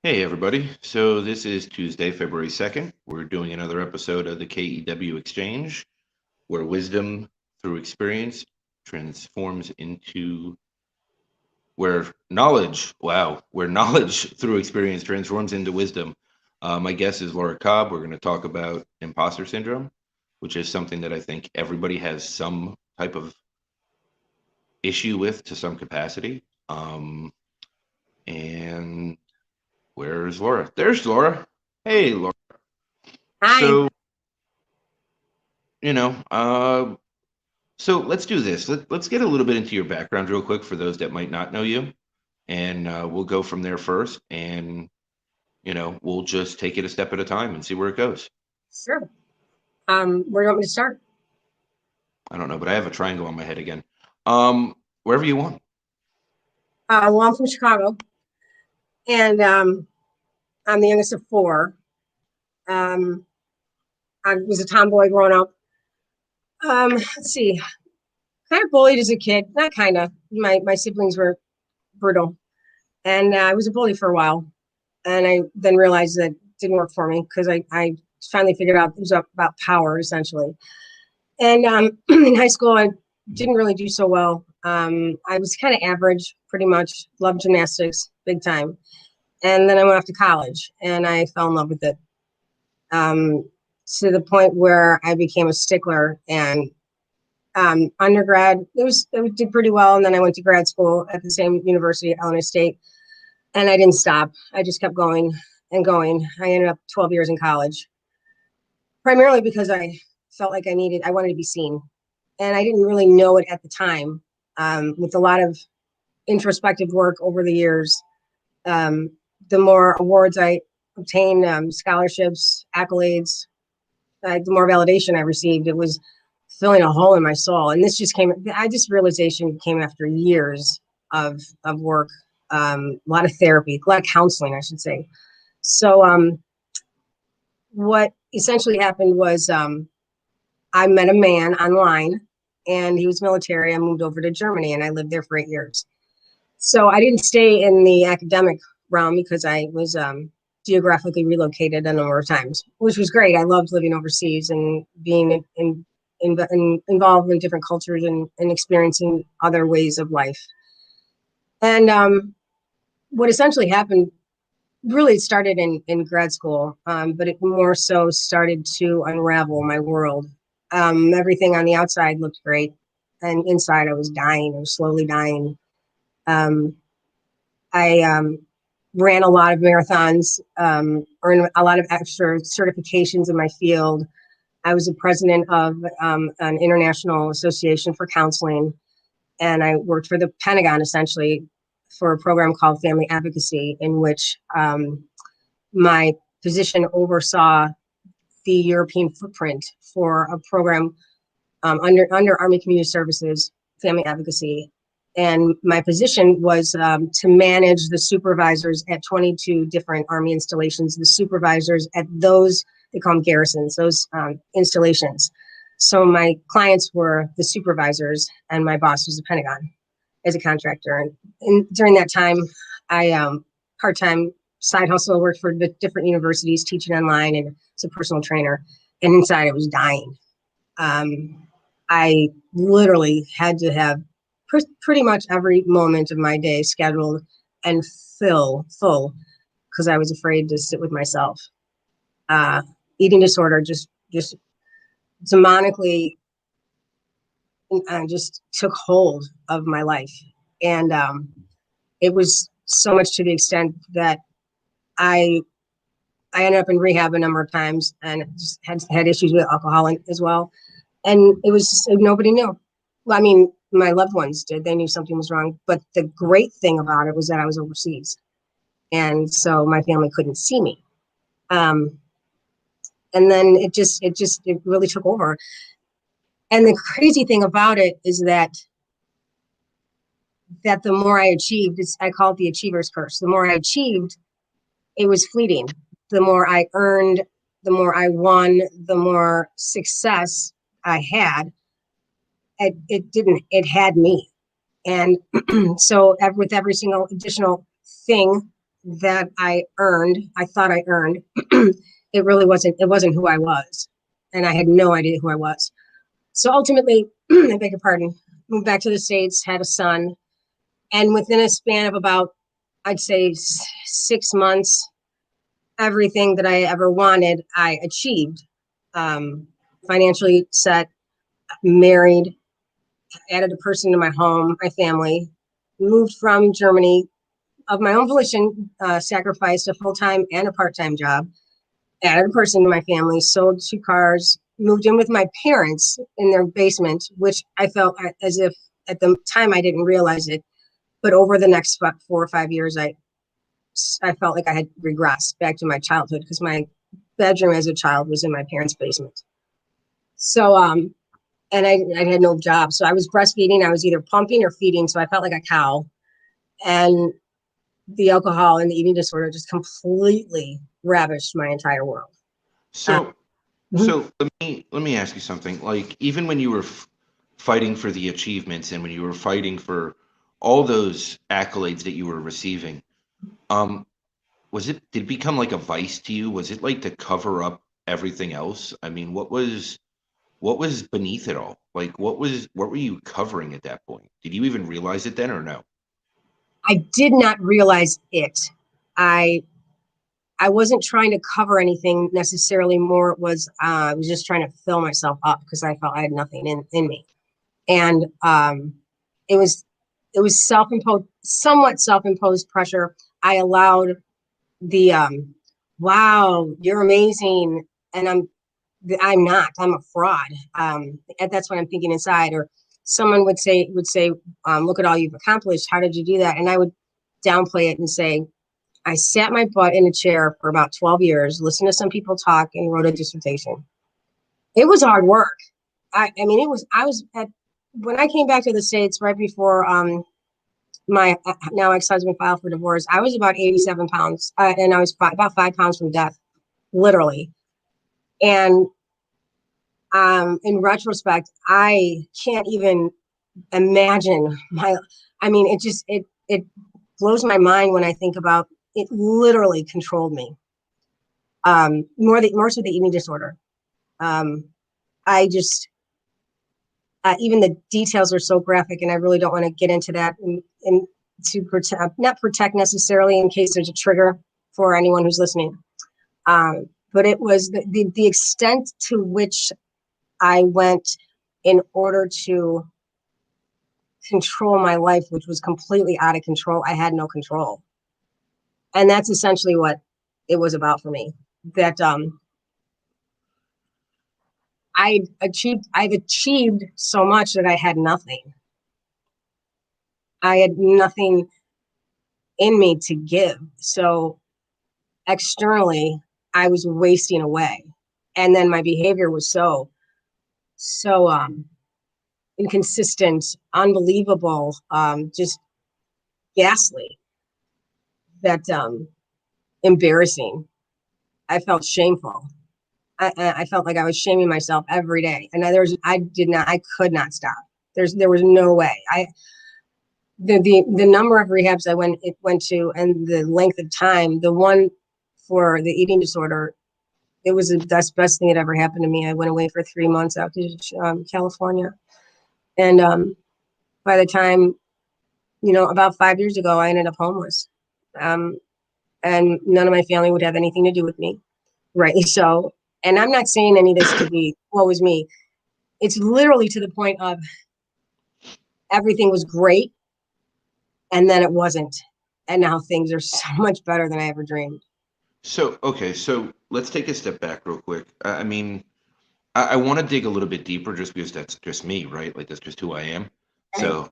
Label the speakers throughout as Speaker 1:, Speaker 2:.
Speaker 1: Hey everybody. So this is Tuesday, February 2nd. We're doing another episode of the KEW Exchange, where wisdom through experience transforms into where knowledge through experience transforms into wisdom. My guest is Laura Cobb. We're going to talk about imposter syndrome, which is something that I think everybody has some type of issue with to some capacity. And where's Laura? There's Laura. Hey, Laura.
Speaker 2: Hi.
Speaker 1: So you know, so let's do this. Let's get a little bit into your background real quick for those that might not know you, and we'll go from there first, and we'll just take it a step at a time and see where it goes.
Speaker 2: Sure. Where do you want me to start?
Speaker 1: I don't know, but I have a triangle on my head again. Wherever you want.
Speaker 2: Well, I'm from Chicago, and I'm the youngest of four. Um, I was a tomboy growing up. Let's see, kind of bullied as a kid. Not kind of. My siblings were brutal, and I was a bully for a while. And I then realized that it didn't work for me because I finally figured out it was about power essentially. And in high school, I didn't really do so well. I was kind of average, pretty much. Loved gymnastics, big time. And then I went off to college, and I fell in love with it um, to the point where I became a stickler. And undergrad, it did pretty well. And then I went to grad school at the same university, Illinois State, and I didn't stop. I just kept going and going. I ended up 12 years in college, primarily because I felt like I wanted to be seen. And I didn't really know it at the time. With a lot of introspective work over the years, um, the more awards I obtained, scholarships, accolades, the more validation I received. It was filling a hole in my soul. And this realization came after years of work, a lot of therapy, a lot of counseling, I should say. So what essentially happened was I met a man online, and he was military. I moved over to Germany, and I lived there for 8 years. So I didn't stay in the academic realm because I was geographically relocated a number of times, which was great. I loved living overseas and being involved in different cultures and experiencing other ways of life. And what essentially happened really started in grad school, but it more so started to unravel my world. Everything on the outside looked great, and inside I was dying. I was slowly dying. Um, I ran a lot of marathons, earned a lot of extra certifications in my field. I was the president of an international association for counseling, and I worked for the Pentagon essentially for a program called Family Advocacy, in which my position oversaw the European footprint for a program under Army Community Services, Family Advocacy. And my position was to manage the supervisors at 22 different Army installations, the supervisors at those, they call them garrisons, those installations. So my clients were the supervisors, and my boss was the Pentagon as a contractor. And during that time, I part-time side hustle, worked for different universities, teaching online, and as a personal trainer. And inside, I was dying. I literally had to have pretty much every moment of my day scheduled and full because I was afraid to sit with myself. Uh, Eating disorder just demonically just took hold of my life, and it was so much to the extent that I I ended up in rehab a number of times and just had issues with alcohol as well. And it was just, nobody knew. Well, I mean, my loved ones did. They knew something was wrong. But the great thing about it was that I was overseas. And so my family couldn't see me. Um, and then it really took over. And the crazy thing about it is that the more I achieved, I call it the achiever's curse. The more I achieved, it was fleeting. The more I earned, the more I won, the more success I had. It had me. And so with every single additional thing that I earned, I thought I earned, it wasn't who I was. And I had no idea who I was. So ultimately, I beg your pardon, moved back to the States, had a son, and within a span of about, I'd say 6 months, everything that I ever wanted, I achieved. Um, Financially set, married, added a person to my home, my family, moved from Germany of my own volition, sacrificed a full time and a part time job, added a person to my family, sold 2 cars, moved in with my parents in their basement, which I felt as if at the time I didn't realize it. But over the next 4 or 5 years, I felt like I had regressed back to my childhood because my bedroom as a child was in my parents' basement. So, and I had no job. So I was breastfeeding. I was either pumping or feeding. So I felt like a cow. And the alcohol and the eating disorder just completely ravished my entire world. Uh,
Speaker 1: So, so let me ask you something. Like, even when you were fighting for the achievements and when you were fighting for all those accolades that you were receiving, um, did it become like a vice to you? Was it like to cover up everything else? I mean, what was beneath it all? Like, what were you covering at that point? Did you even realize it then or no?
Speaker 2: I did not realize it. I I wasn't trying to cover anything necessarily. More it was I was just trying to fill myself up because I felt I had nothing in me, and it was it was self-imposed, somewhat self-imposed pressure. I allowed the wow, you're amazing, and I'm not. I'm a fraud. And that's what I'm thinking inside. Or someone would say, look at all you've accomplished. How did you do that? And I would downplay it and say, I sat my butt in a chair for about 12 years, listened to some people talk, and wrote a dissertation. It was hard work. I mean, it was. I was at when I came back to the States right before my now ex-husband filed for divorce. I was about 87 pounds, and I was about 5 pounds from death, literally. And in retrospect, I can't even imagine my. I mean, it blows my mind when I think about it. Literally controlled me. More so the eating disorder. Um, I just even the details are so graphic, and I really don't want to get into that. And to protect, not protect necessarily, in case there's a trigger for anyone who's listening. But it was the extent to which I went in order to control my life, which was completely out of control. I had no control. And that's essentially what it was about for me. That I've achieved so much that I had nothing. I had nothing in me to give. So externally, I was wasting away. And then my behavior was so inconsistent, unbelievable, just ghastly, that embarrassing. I felt shameful. I felt like I was shaming myself every day, and I could not stop. There was no way. The number of rehabs I went to, and the length of time. The one for the eating disorder, it was the best thing that ever happened to me. I went away for 3 months out to California, and by the time, about 5 years ago, I ended up homeless, um, and none of my family would have anything to do with me, rightly so. And I'm not saying any of this to be what was me. It's literally to the point of everything was great, and then it wasn't, and now things are so much better than I ever dreamed.
Speaker 1: So, okay, so let's take a step back real quick. I mean, I want to dig a little bit deeper just because that's just me, right? Like that's just who I am.
Speaker 2: Right.
Speaker 1: So,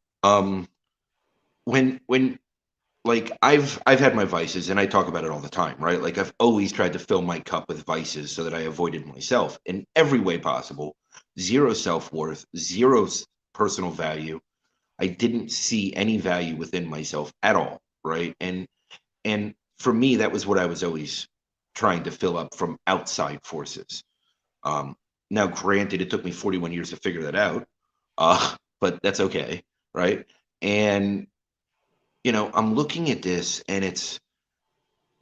Speaker 1: when like I've had my vices and I talk about it all the time, right? Like I've always tried to fill my cup with vices so that I avoided myself in every way possible. Zero self-worth, zero personal value. I didn't see any value within myself at all, right? And for me, that was what I was always trying to fill up from outside forces. Um, Now, granted, it took me 41 years to figure that out, but that's okay, right? And I'm looking at this, and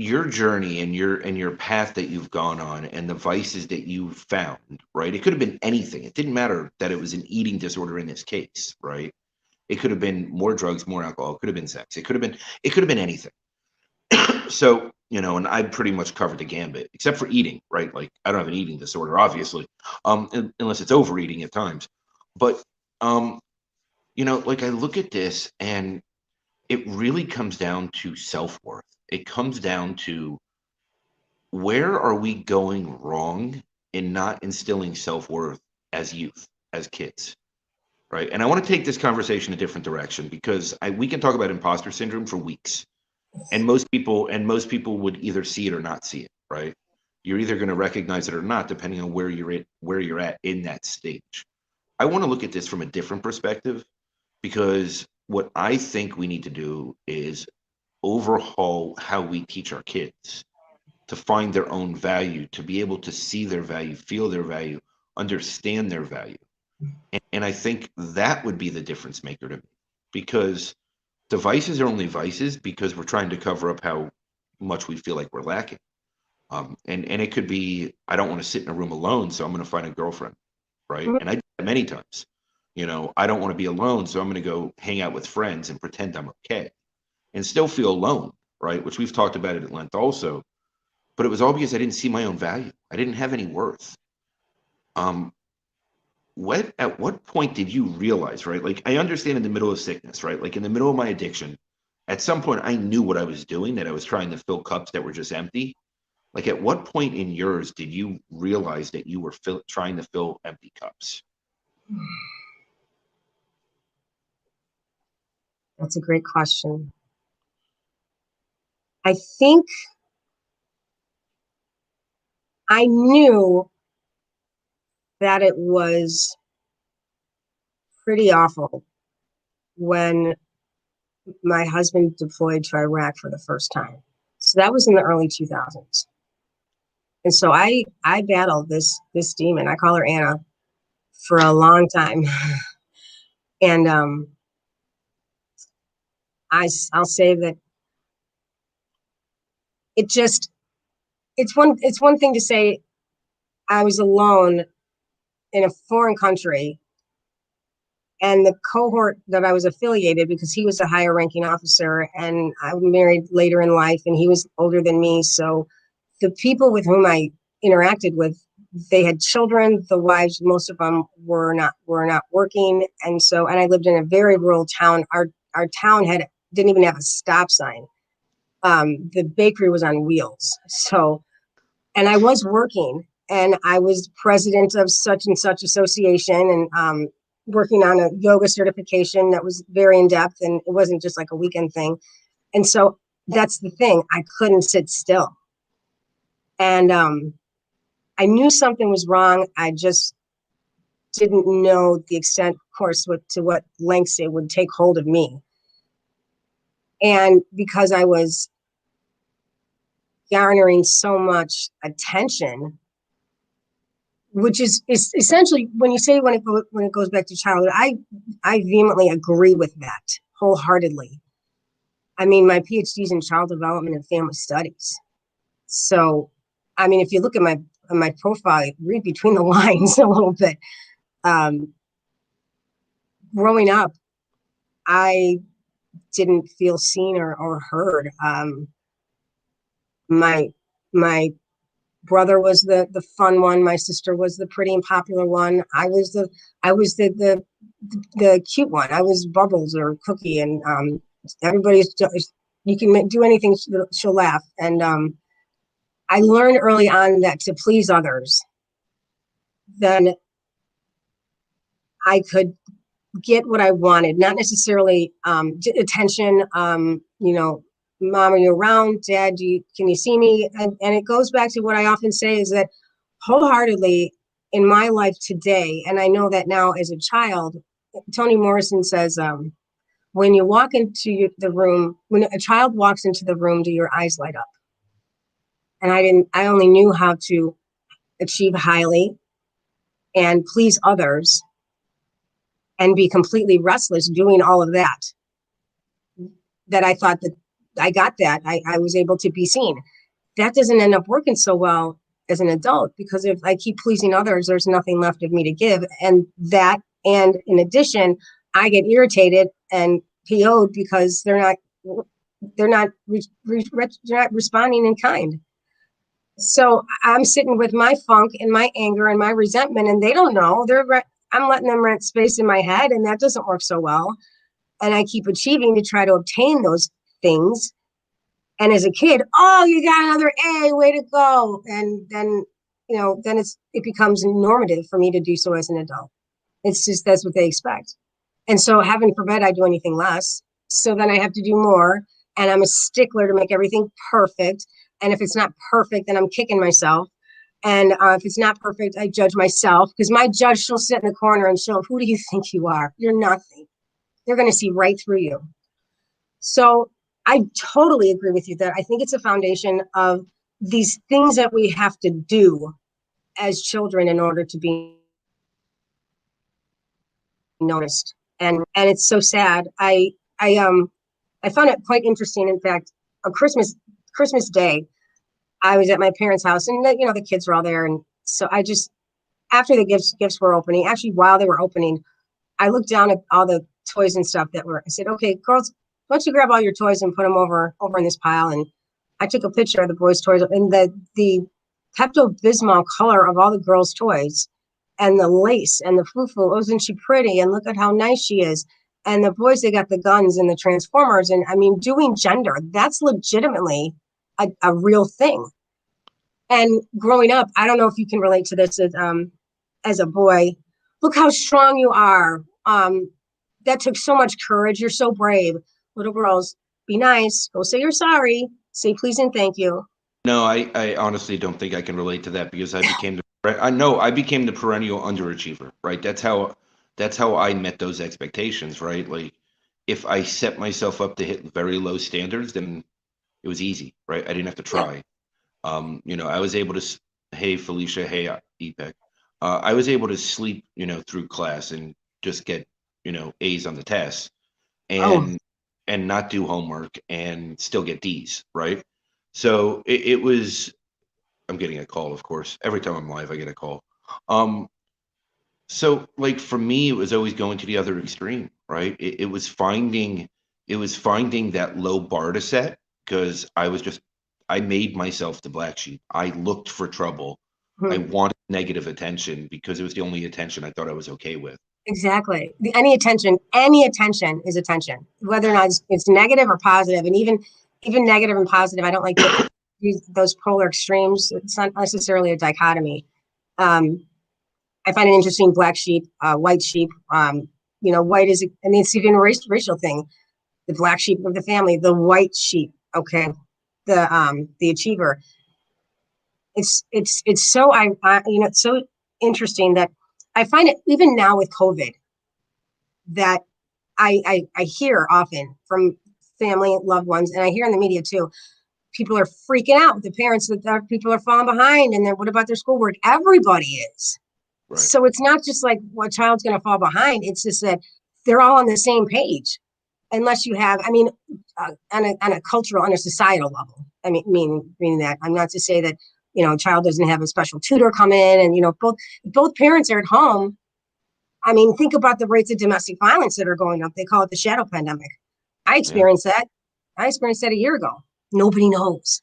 Speaker 1: your journey and your path that you've gone on and the vices that you've found, right? It could have been anything. It didn't matter that it was an eating disorder in this case, right? It could have been more drugs, more alcohol. It could have been sex. It could have been anything. So, and I pretty much covered the gambit, except for eating, right? Like I don't have an eating disorder, obviously, unless it's overeating at times. But um, like I look at this and it really comes down to self-worth. It comes down to where are we going wrong in not instilling self-worth as youth, as kids, right? And I want to take this conversation a different direction because we can talk about imposter syndrome for weeks. And most people would either see it or not see it, right? You're either going to recognize it or not, depending on where you're at in that stage. I want to look at this from a different perspective because what I think we need to do is overhaul how we teach our kids to find their own value, to be able to see their value, feel their value, understand their value. And I think that would be the difference maker to me because devices are only vices because we're trying to cover up how much we feel like we're lacking. And it could be, I don't want to sit in a room alone, so I'm going to find a girlfriend, right? And I do that many times. I don't want to be alone, so I'm going to go hang out with friends and pretend I'm okay and still feel alone, right? Which we've talked about it at length also. But it was all because I didn't see my own value. I didn't have any worth. Um, at what point did you realize, right? Like I understand in the middle of sickness, right? Like in the middle of my addiction, at some point I knew what I was doing, that I was trying to fill cups that were just empty. Like at what point in yours did you realize that you were trying to fill empty cups?
Speaker 2: That's a great question. I think I knew that it was pretty awful when my husband deployed to Iraq for the first time. So that was in the early 2000s. And so I battled this demon. I call her Anna for a long time. And I'll say that it just it's one thing to say I was alone in a foreign country and the cohort that I was affiliated because he was a higher ranking officer and I was married later in life and he was older than me. So the people with whom I interacted with, they had children, the wives, most of them were not working. And I lived in a very rural town. Our town didn't even have a stop sign. The bakery was on wheels. And I was working and I was president of such and such association and working on a yoga certification that was very in depth and it wasn't just like a weekend thing. And so that's the thing. I couldn't sit still. And I knew something was wrong. I just didn't know the extent, of course, to what lengths it would take hold of me. And because I was garnering so much attention, which is essentially when you say when it goes back to childhood, I vehemently agree with that wholeheartedly. I mean, my PhD is in child development and family studies. So, I mean, if you look at my profile, read between the lines a little bit. Um, Growing up, I didn't feel seen or heard. My my brother was the fun one. My sister was the pretty and popular one. I was the cute one. I was Bubbles or Cookie, and everybody's you can do anything, she'll laugh. And I learned early on that to please others, then I could get what I wanted, not necessarily attention. Mom, are you around? Dad, can you see me? And it goes back to what I often say is that wholeheartedly in my life today, and I know that now as a child, Toni Morrison says, when you walk into the room, when a child walks into the room, do your eyes light up? And I only knew how to achieve highly and please others and be completely restless doing all of that I thought that I got that. I was able to be seen. that doesn't end up working so well as an adult, because if I keep pleasing others, there's nothing left of me to give. And in addition, I get irritated and PO'd because they're not responding in kind. So I'm sitting with my funk and my anger and my resentment, and they don't know. I'm letting them rent space in my head, and that doesn't work so well. And I keep achieving to try to obtain those things. And as a kid, oh, you got another A, way to go. And then, then it becomes normative for me to do so as an adult. It's just that's what they expect. And so, heaven forbid I do anything less. So then I have to do more. And I'm a stickler to make everything perfect. And if it's not perfect, then I'm kicking myself. And if it's not perfect, I judge myself, because my judge, she'll sit in the corner and who do you think you are? You're nothing. They're going to see right through you. So I totally agree with you that I think it's a foundation of these things that we have to do as children in order to be noticed. And it's so sad. I found it quite interesting. In fact, a Christmas Day, I was at my parents' house, and the kids were all there, and so I just, after the gifts were opening, actually while they were opening, I looked down at all the toys and stuff that were. I said, "Okay, girls, why don't you grab all your toys and put them over in this pile?" And I took a picture of the boys' toys and the Pepto Bismol color of all the girls' toys, and the lace and the foo-foo. Wasn't she pretty? And look at how nice she is. And the boys, they got the guns and the Transformers. And I mean, doing gender, that's legitimately a real thing. And growing up, I don't know if you can relate to this as a boy. Look how strong you are. That took so much courage. You're so brave. Little girls, be nice. Go say you're sorry. Say please and thank you.
Speaker 1: No, I honestly don't think I can relate to that because I know I became the perennial underachiever, right? That's how I met those expectations, right? Like if I set myself up to hit very low standards, then it was easy, right? I didn't have to
Speaker 2: Yeah.
Speaker 1: try. I was able to, hey Felicia, hey Epec, I was able to sleep, through class and just get, A's on the test
Speaker 2: Oh,
Speaker 1: and not do homework and still get D's, right? So it was. I'm getting a call, of course. Every time I'm live, I get a call. Um, so like for me, it was always going to the other extreme, right? It was finding that low bar to set because I made myself the black sheep. I looked for trouble. I
Speaker 2: hmm.
Speaker 1: wanted negative attention because it was the only attention I thought I was okay with.
Speaker 2: Exactly. Any attention is attention, whether or not it's negative or positive, and even negative and positive. I don't like to use those polar extremes. It's not necessarily a dichotomy. Um, I find it interesting. Black sheep, white sheep. White is, and it's even a racial thing. The black sheep of the family, the white sheep. Okay, the achiever. It's so it's so interesting that I find it even now with COVID that I hear often from family, loved ones, and I hear in the media too. People are freaking out. The parents that people are falling behind, and then what about their schoolwork? Everybody is.
Speaker 1: Right.
Speaker 2: So it's not just like what child's going to fall behind. It's just that they're all on the same page, unless you have. I mean, on a cultural, on a societal level. Meaning that I'm not to say that a child doesn't have a special tutor come in, and both parents are at home. I mean, think about the rates of domestic violence that are going up. They call it the shadow pandemic. I
Speaker 1: Yeah.
Speaker 2: experienced that. I experienced that a year ago. Nobody knows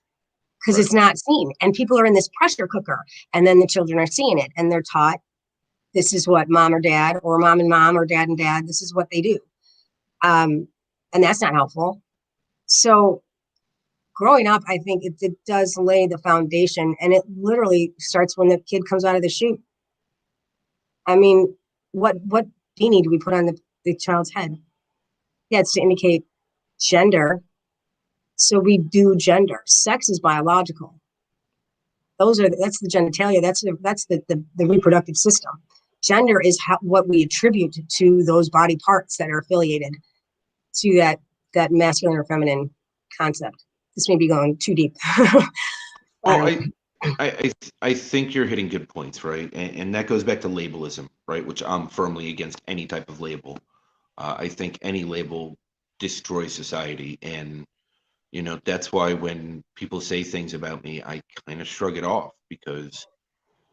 Speaker 2: because
Speaker 1: Right.
Speaker 2: it's not seen. And people are in this pressure cooker. And then the children are seeing it and they're taught this is what mom or dad, or mom and mom, or dad and dad, this is what they do. Um, and that's not helpful. So growing up, I think it does lay the foundation, and it literally starts when the kid comes out of the chute. I mean, what beanie do we put on the child's head? Yeah, it's to indicate gender. So we do gender. Sex is biological. That's the genitalia. That's the reproductive system. Gender is what we attribute to those body parts that are affiliated to that masculine or feminine concept. This may be going too deep. I
Speaker 1: Well,
Speaker 2: don't.
Speaker 1: I think you're hitting good points, right? And that goes back to labelism, right? Which I'm firmly against any type of label. I think any label destroys society, and That's why when people say things about me, I kind of shrug it off because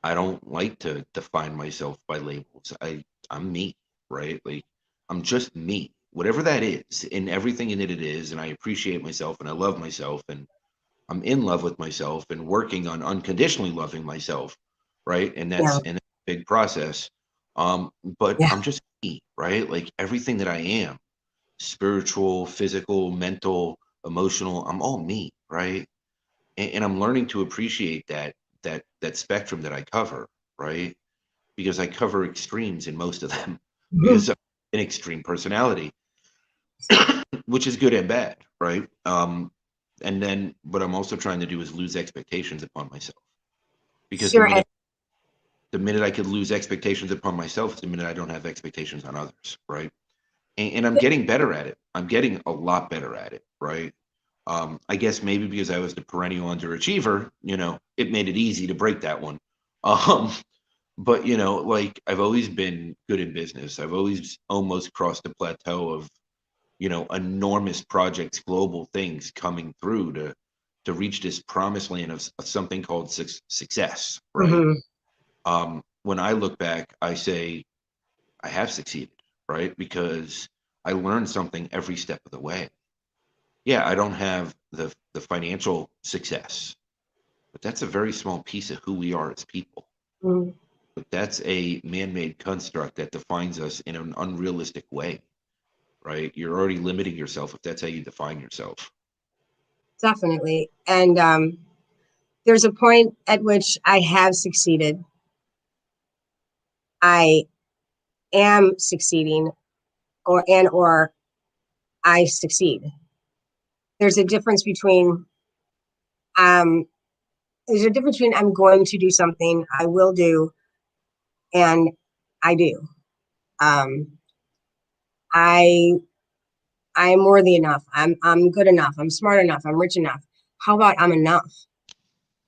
Speaker 1: I don't like to define myself by labels. I'm me, right? Like I'm just me, whatever that is, and everything in it is, and I appreciate myself and I love myself and I'm in love with myself and working on unconditionally loving myself, right? And
Speaker 2: Yeah.
Speaker 1: that's a big process. But
Speaker 2: Yeah.
Speaker 1: I'm just me, right? Like everything that I am, spiritual, physical, mental, emotional, I'm all me, right? And I'm learning to appreciate that spectrum that I cover, right? Because I cover extremes in most of them
Speaker 2: Mhm.
Speaker 1: because I'm an extreme personality, which is good and bad, right? And then what I'm also trying to do is lose expectations upon myself because the
Speaker 2: Sure.
Speaker 1: minute the minute I could lose expectations upon myself is the minute I don't have expectations on others, right? And I'm getting better at it. I'm getting a lot better at it, right? I guess maybe because I was the perennial underachiever, it made it easy to break that one. Um, but like I've always been good in business. I've always almost crossed the plateau of enormous projects, global things coming through to reach this promised land of something called success, right?
Speaker 2: Hmm.
Speaker 1: When I look back, I say I have succeeded, right? Because I learned something every step of the way. Yeah, I don't have the financial success, but that's a very small piece of who we are as people.
Speaker 2: Hmm.
Speaker 1: But that's a man-made construct that defines us in an unrealistic way, right? You're already limiting yourself if that's how you define yourself.
Speaker 2: Definitely. And there's a point at which I have succeeded. I am succeeding, or I succeed. There's a difference between um there's a difference between I'm going to do something, I will do, and I do. Um, I I'm worthy enough. I'm good enough. I'm smart enough. I'm rich enough. How about I'm enough?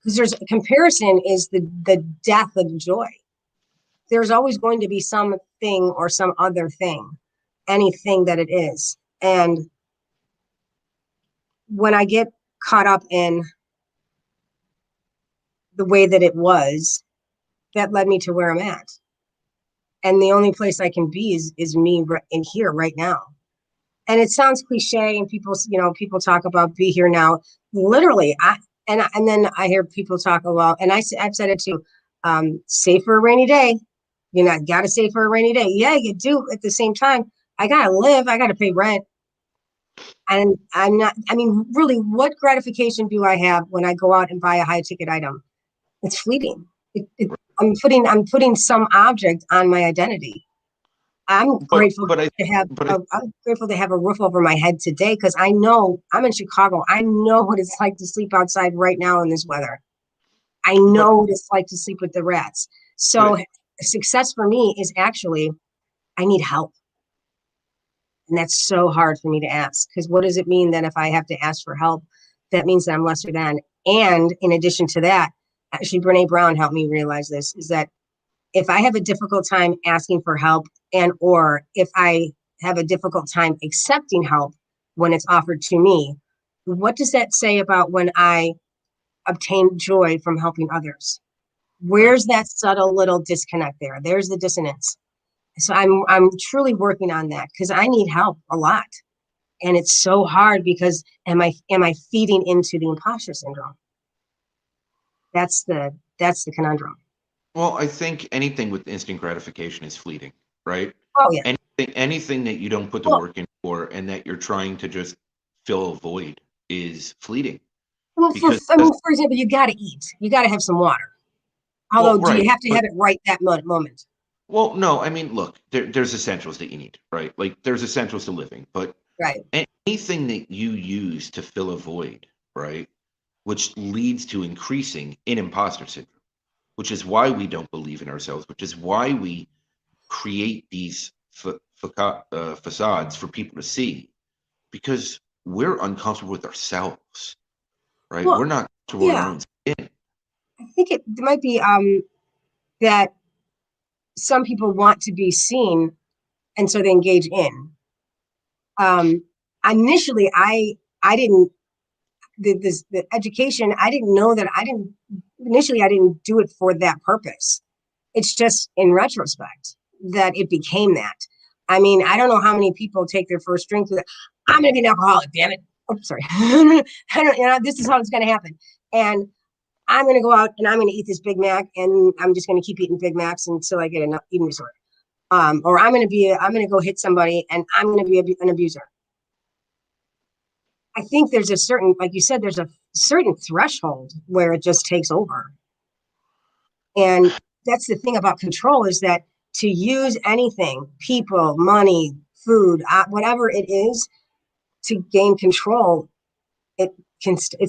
Speaker 2: Because there's comparison is the death of joy. There's always going to be something or some other thing, anything that it is. And when I get caught up in the way that it was, that led me to where I'm at. And the only place I can be is me in here right now. And it sounds cliche, and people talk about be here now. Literally, and then I hear people talk about, and I've said it too. Save for a rainy day. Got to save for a rainy day. Yeah, you do. At the same time, I gotta live. I gotta pay rent, and I'm not. I mean, really, what gratification do I have when I go out and buy a high ticket item? It's fleeting. I'm putting some object on my identity. I'm
Speaker 1: But
Speaker 2: grateful
Speaker 1: but I
Speaker 2: to have
Speaker 1: but I
Speaker 2: I'm grateful to have a roof over my head today because I know I'm in Chicago. I know what it's like to sleep outside right now in this weather. I
Speaker 1: but
Speaker 2: know what it's like to sleep with the rats. So
Speaker 1: but
Speaker 2: success for me is actually I need help. And that's so hard for me to ask because what does it mean that if I have to ask for help, that means that I'm lesser than. And in addition to that, actually Brene Brown helped me realize this is that if I have a difficult time asking for help and or if I have a difficult time accepting help when it's offered to me, what does that say about when I obtain joy from helping others?
Speaker 1: right.
Speaker 2: Where's that subtle little disconnect there? There's the dissonance. So I'm truly working on that because I need help a lot. And it's so hard because am I feeding into the imposter syndrome? That's the conundrum.
Speaker 1: Well, I think anything with instant gratification is fleeting, right?
Speaker 2: Oh yeah.
Speaker 1: Anything that you don't put the
Speaker 2: Well,
Speaker 1: work in for and that you're trying to just fill a void is fleeting
Speaker 2: well,
Speaker 1: because
Speaker 2: for example, you got to eat. You got to have some water. Although,
Speaker 1: well,
Speaker 2: do
Speaker 1: right.
Speaker 2: you have to
Speaker 1: But
Speaker 2: have it right that moment?
Speaker 1: well, no, I mean, look, there's essentials that you need, right? Like there's essentials to living, but
Speaker 2: Right.
Speaker 1: anything that you use to fill a void, right? Which leads to increasing in imposter syndrome, which is why we don't believe in ourselves, which is why we create these facades for people to see because we're uncomfortable with ourselves, right?
Speaker 2: Well,
Speaker 1: We're not comfortable in our
Speaker 2: yeah,
Speaker 1: own skin.
Speaker 2: I think it might be that some people want to be seen, and so they engage in. Um, initially, I didn't. the education, I didn't know that initially I didn't do it for that purpose. It's just in retrospect that it became that. I mean, I don't know how many people take their first drink with, I'm going to be an alcoholic, damn it. Oh, sorry. I don't, this is how it's going to happen. And I'm going to go out and I'm going to eat this Big Mac and I'm just going to keep eating Big Macs until I get an eating disorder. Or I'm going to go hit somebody and I'm going to be an abuser. I think there's a certain, like you said, there's a certain threshold where it just takes over. And that's the thing about control, is that to use anything, people, money, food, whatever it is, to gain control, it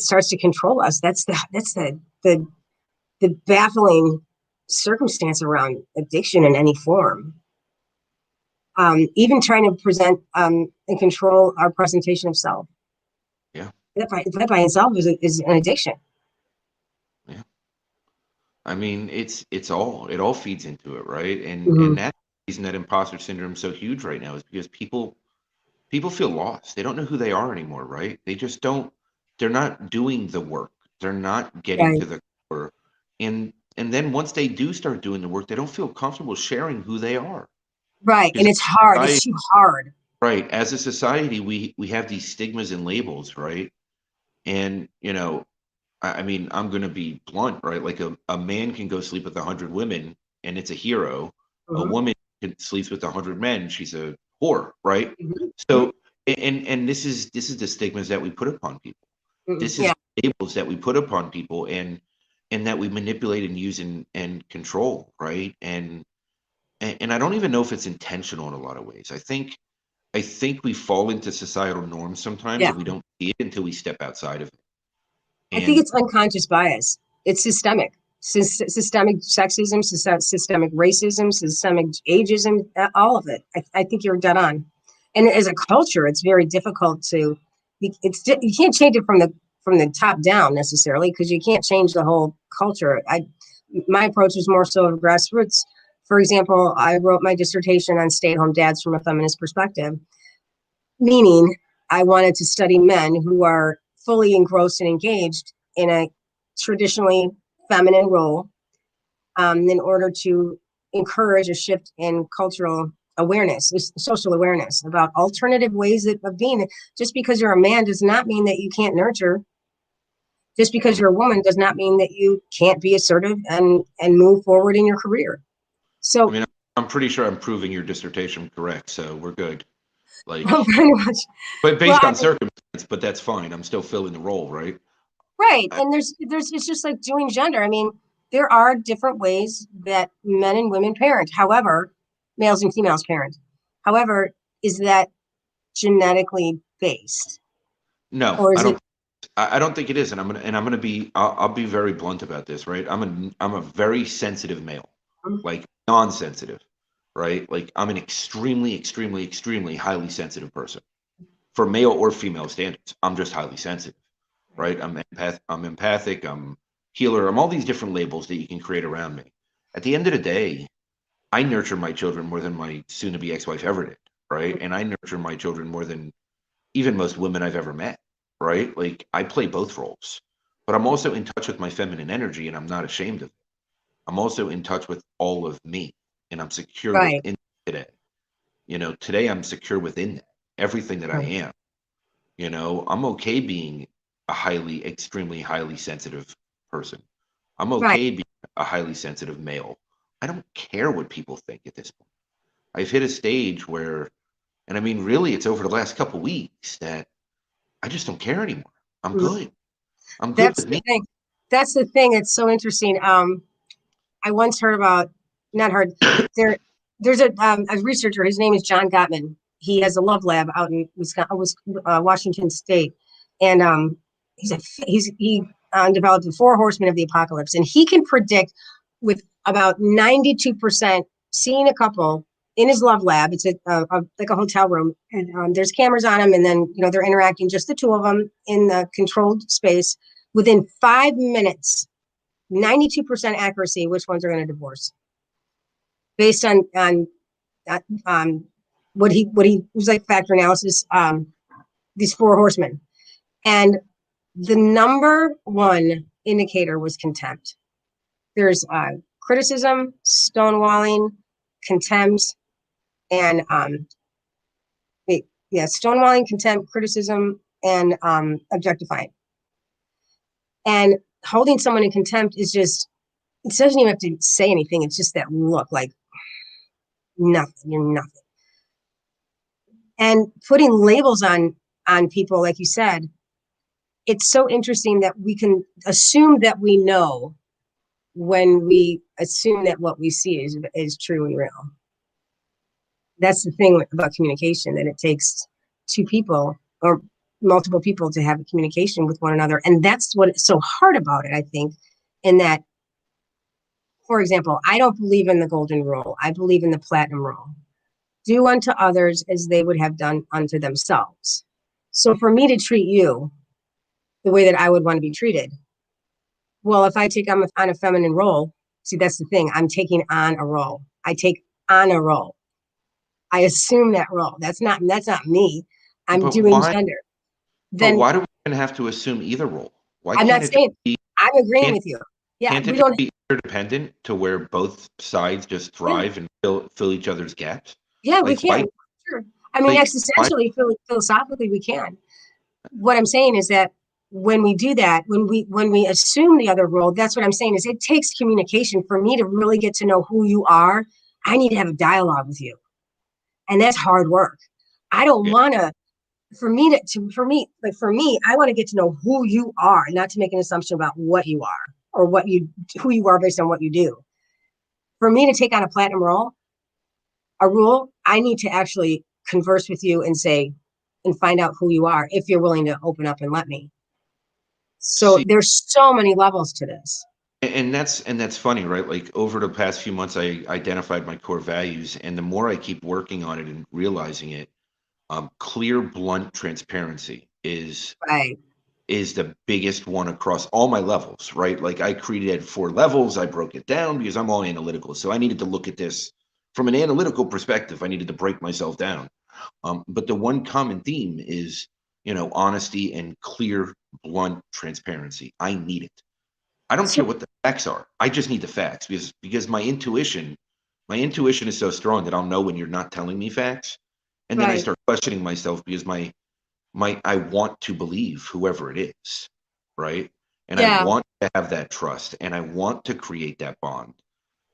Speaker 2: starts to control us. That's the baffling circumstance around addiction in any form. Even trying to present and control our presentation of self.
Speaker 1: Yeah.
Speaker 2: That by itself is an addiction.
Speaker 1: Yeah. I mean, it all feeds into it, right?
Speaker 2: Mm-hmm.
Speaker 1: And that's the reason that imposter syndrome is so huge right now, is because people feel lost. They don't know who they are anymore, right? They just don't, they're not doing the work. They're not getting
Speaker 2: Right,
Speaker 1: to the core. And then once they do start doing the work, they don't feel comfortable sharing who they are.
Speaker 2: right, and
Speaker 1: Because
Speaker 2: it's hard. It's too hard.
Speaker 1: right, as a society, we have these stigmas and labels, right? And I mean, I'm going to be blunt, right? Like a man can go sleep with 100 women and it's a hero. A
Speaker 2: Mm-hmm.
Speaker 1: woman can sleeps with 100 men, she's a whore, right?
Speaker 2: Mm-hmm.
Speaker 1: So, and this is the stigmas that we put upon people.
Speaker 2: Mm-hmm.
Speaker 1: This is
Speaker 2: Yeah,
Speaker 1: labels that we put upon people, and that we manipulate and use and control, right? And I don't even know if it's intentional in a lot of ways. I think we fall into societal norms sometimes
Speaker 2: yeah.
Speaker 1: and we don't see it until we step outside of it.
Speaker 2: I think
Speaker 1: And
Speaker 2: it's unconscious bias. It's systemic. Systemic sexism, systemic racism, systemic ageism, all of it. I think you're dead on. And as a culture, it's very difficult to. You can't change it from the top down necessarily, because you can't change the whole culture. My approach was more so of grassroots. For example, I wrote my dissertation on stay-at-home dads from a feminist perspective, meaning I wanted to study men who are fully engrossed and engaged in a traditionally feminine role, in order to encourage a shift in cultural awareness, social awareness about alternative ways of being. Just because you're a man does not mean that you can't nurture. Just because
Speaker 1: mm,
Speaker 2: you're a woman does not mean that you can't be assertive and move forward in your career.
Speaker 1: I
Speaker 2: So
Speaker 1: mean, I'm pretty sure I'm proving your dissertation correct, so we're good. Like,
Speaker 2: pretty much,
Speaker 1: but
Speaker 2: well,
Speaker 1: based on circumstance, but that's fine. I'm still filling the role, right?
Speaker 2: right.
Speaker 1: I,
Speaker 2: And there's it's just like doing gender. I mean, there are different ways that men and women parent. However, males and females parent. However, is that genetically based,
Speaker 1: no,
Speaker 2: or
Speaker 1: I
Speaker 2: is
Speaker 1: don't.
Speaker 2: it?
Speaker 1: I don't think it is, and I'm gonna be. I'll be very blunt about this, right? I'm a very sensitive male, like non-sensitive, right? Like I'm an extremely, extremely, extremely highly sensitive person for male or female standards. I'm just highly sensitive, right? I'm empathic. I'm healer. I'm all these different labels that you can create around me. At the end of the day, I nurture my children more than my soon-to-be ex-wife ever did, right? And I nurture my children more than even most women I've ever met, right? Like I play both roles, but I'm also in touch with my feminine energy and I'm not ashamed of it. I'm also in touch with all of me and I'm secure
Speaker 2: Right,
Speaker 1: within today. Today I'm secure within that, everything that I
Speaker 2: right,
Speaker 1: am. I'm okay being a extremely highly sensitive person. I'm
Speaker 2: right.
Speaker 1: okay being a highly sensitive male. I don't care what people think at this point. I've hit a stage where, and I mean, really, it's over the last couple weeks that I just don't care anymore. I'm
Speaker 2: Mm.
Speaker 1: good. I'm good
Speaker 2: That's
Speaker 1: with
Speaker 2: the
Speaker 1: me.
Speaker 2: thing. That's the thing. It's so interesting. I once heard about, not heard, there. There's a researcher. His name is John Gottman. He has a love lab out in Washington State, and he developed the four horsemen of the apocalypse, and he can predict with about 92% seeing a couple in his love lab. It's like a hotel room, and there's cameras on them, and then they're interacting, just the two of them in the controlled space. Within 5 minutes, 92% accuracy, which ones are going to divorce, based on what he was like factor analysis. These four horsemen, and The number one indicator was contempt. There's criticism, stonewalling, contempt, and stonewalling, contempt, criticism, and objectifying. And holding someone in contempt is just, it doesn't even have to say anything. It's just that look like nothing, you're nothing. And putting labels on people, like you said, it's so interesting that we can assume that we know when we assume that what we see is true and real. That's the thing about communication, that it takes two people or multiple people to have a communication with one another. And that's what is so hard about it, I think, in that, for example, I don't believe in the golden rule. I believe in the platinum rule. Do unto others as they would have done unto themselves. So for me to treat you the way that I would want to be treated, well, if I take on a feminine role, see, that's the thing. I'm taking on a role. I take on a role. I assume that role. That's not me. I'm
Speaker 1: But
Speaker 2: doing
Speaker 1: why?
Speaker 2: gender.
Speaker 1: But
Speaker 2: Then
Speaker 1: why do we even have to assume either role? Why
Speaker 2: I'm
Speaker 1: can't
Speaker 2: not
Speaker 1: it just
Speaker 2: saying,
Speaker 1: be?
Speaker 2: I'm agreeing
Speaker 1: Can't
Speaker 2: with you. Yeah,
Speaker 1: can't
Speaker 2: we
Speaker 1: it just
Speaker 2: don't.
Speaker 1: be interdependent to where both sides just
Speaker 2: Yeah,
Speaker 1: thrive and fill each other's gaps?
Speaker 2: yeah, we
Speaker 1: Like why?
Speaker 2: can. Sure. I mean,
Speaker 1: Like why?
Speaker 2: existentially, philosophically, we can. What I'm saying is that when we do that, when we assume the other role, that's what I'm saying is it takes communication for me to really get to know who you are. I need to have a dialogue with you, and that's hard work. I don't
Speaker 1: Yeah.
Speaker 2: want to. For me, I want to get to know who you are, not to make an assumption about what you are or who you are based on what you do. For me to take on a rule, I need to actually converse with you and say, and find out who you are if you're willing to open up and let me. So
Speaker 1: See,
Speaker 2: there's so many levels to this.
Speaker 1: and that's funny, right? Like over the past few months, I identified my core values, and the more I keep working on it and realizing it, clear, blunt transparency
Speaker 2: Right.
Speaker 1: is the biggest one across all my levels, right? Like I created 4 levels, I broke it down because I'm all analytical. So I needed to look at this from an analytical perspective. I needed to break myself down. But the one common theme is, honesty and clear, blunt transparency. I need it. I don't care
Speaker 2: So
Speaker 1: what the facts are. I just need the facts because my intuition is so strong that I'll know when you're not telling me facts. And then I
Speaker 2: right.
Speaker 1: start questioning myself because I want to believe whoever it is, right? And I
Speaker 2: Yeah.
Speaker 1: want to have that trust and I want to create that bond.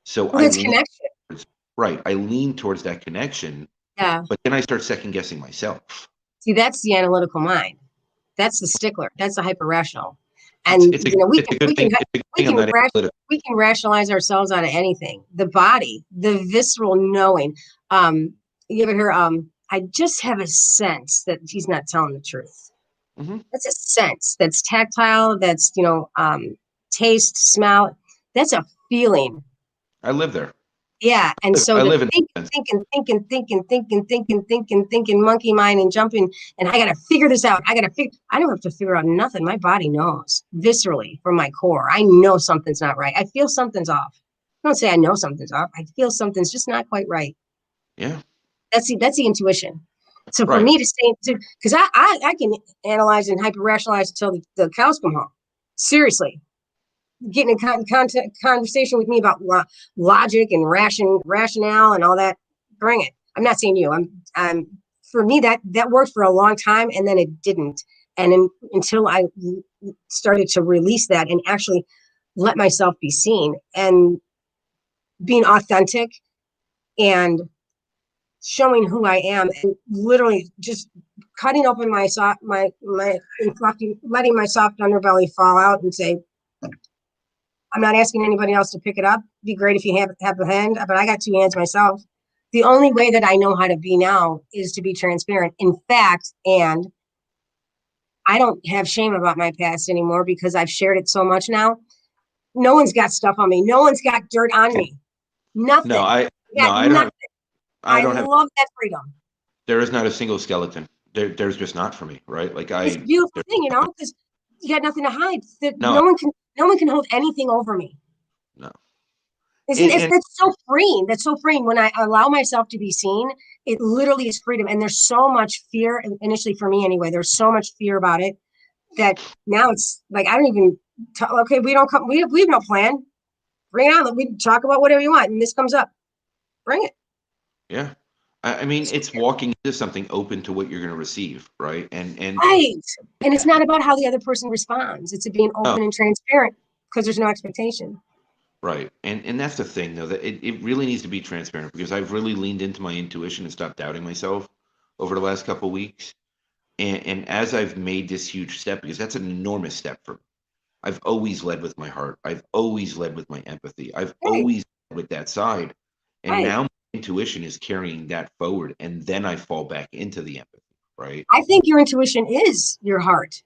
Speaker 1: So
Speaker 2: Well,
Speaker 1: I
Speaker 2: that's
Speaker 1: lean
Speaker 2: connection.
Speaker 1: towards, right. I lean towards that connection,
Speaker 2: Yeah.
Speaker 1: but then I start second guessing myself.
Speaker 2: See, that's the analytical mind. That's the stickler. That's the hyper rational.
Speaker 1: It's
Speaker 2: And
Speaker 1: it's a
Speaker 2: we
Speaker 1: it's
Speaker 2: can
Speaker 1: a good
Speaker 2: we can
Speaker 1: thing. It's a good
Speaker 2: we
Speaker 1: thing I'm
Speaker 2: can
Speaker 1: not
Speaker 2: ration,
Speaker 1: analytical.
Speaker 2: we can rationalize ourselves out of anything. The body, the visceral knowing. You ever hear? I just have a sense that he's not telling the truth.
Speaker 1: Hmm.
Speaker 2: That's a sense. That's tactile. That's taste, smell. That's a feeling.
Speaker 1: I live there.
Speaker 2: Yeah. And so
Speaker 1: I
Speaker 2: the
Speaker 1: live in that sense.
Speaker 2: thinking, monkey mind and jumping, and I gotta figure this out. I don't have to figure out nothing. My body knows viscerally from my core. I know something's not right. I feel something's off. I don't say I know something's off. I feel something's just not quite right.
Speaker 1: Yeah.
Speaker 2: That's the intuition. So for
Speaker 1: Right.
Speaker 2: me to stay, because I can analyze and hyper rationalize until the cows come home. Seriously, getting in conversation with me about logic and rationale and all that, bring it. I'm not saying you. I'm for me that worked for a long time, and then it didn't. Until I started to release that and actually let myself be seen and being authentic and showing who I am, and literally just cutting open my soft my letting my soft underbelly fall out and say, I'm not asking anybody else to pick it up. It'd be great if you have a hand, but I got 2 hands myself. The only way that I know how to be now is to be transparent. In fact, and I don't have shame about my past anymore because I've shared it so much now. No one's got stuff on me. No one's got dirt on me.
Speaker 1: No,
Speaker 2: Nothing.
Speaker 1: I
Speaker 2: I
Speaker 1: no,
Speaker 2: got
Speaker 1: I don't have
Speaker 2: nothing.
Speaker 1: I
Speaker 2: I
Speaker 1: don't have
Speaker 2: love that freedom.
Speaker 1: there is not a single skeleton. There's just not for me, right? Like
Speaker 2: It's a beautiful
Speaker 1: there's
Speaker 2: thing, because you got nothing to hide. That
Speaker 1: no,
Speaker 2: no one can hold anything over me.
Speaker 1: no.
Speaker 2: Isn't
Speaker 1: And,
Speaker 2: it's
Speaker 1: and
Speaker 2: that's so freeing? That's so freeing. When I allow myself to be seen, it literally is freedom. And there's so much fear, initially for me anyway, there's so much fear about it. that now it's like, I don't even, okay, we don't come, we have no plan. Bring it on. We talk about whatever you want. And this comes up. Bring it.
Speaker 1: Yeah. I mean, it's walking into something open to what you're going to receive, right? And
Speaker 2: Right. And it's not about how the other person responds. It's being
Speaker 1: no,
Speaker 2: open and transparent because there's no expectation.
Speaker 1: right. And that's the thing though, that it really needs to be transparent because I've really leaned into my intuition and stopped doubting myself over the last couple of weeks. And as I've made this huge step, because that's an enormous step for me. I've always led with my heart. I've always led with my empathy. I've
Speaker 2: Right.
Speaker 1: always led with that side. And
Speaker 2: Right.
Speaker 1: now my intuition is carrying that forward. And then I fall back into the empathy, right?
Speaker 2: I think your intuition is your heart.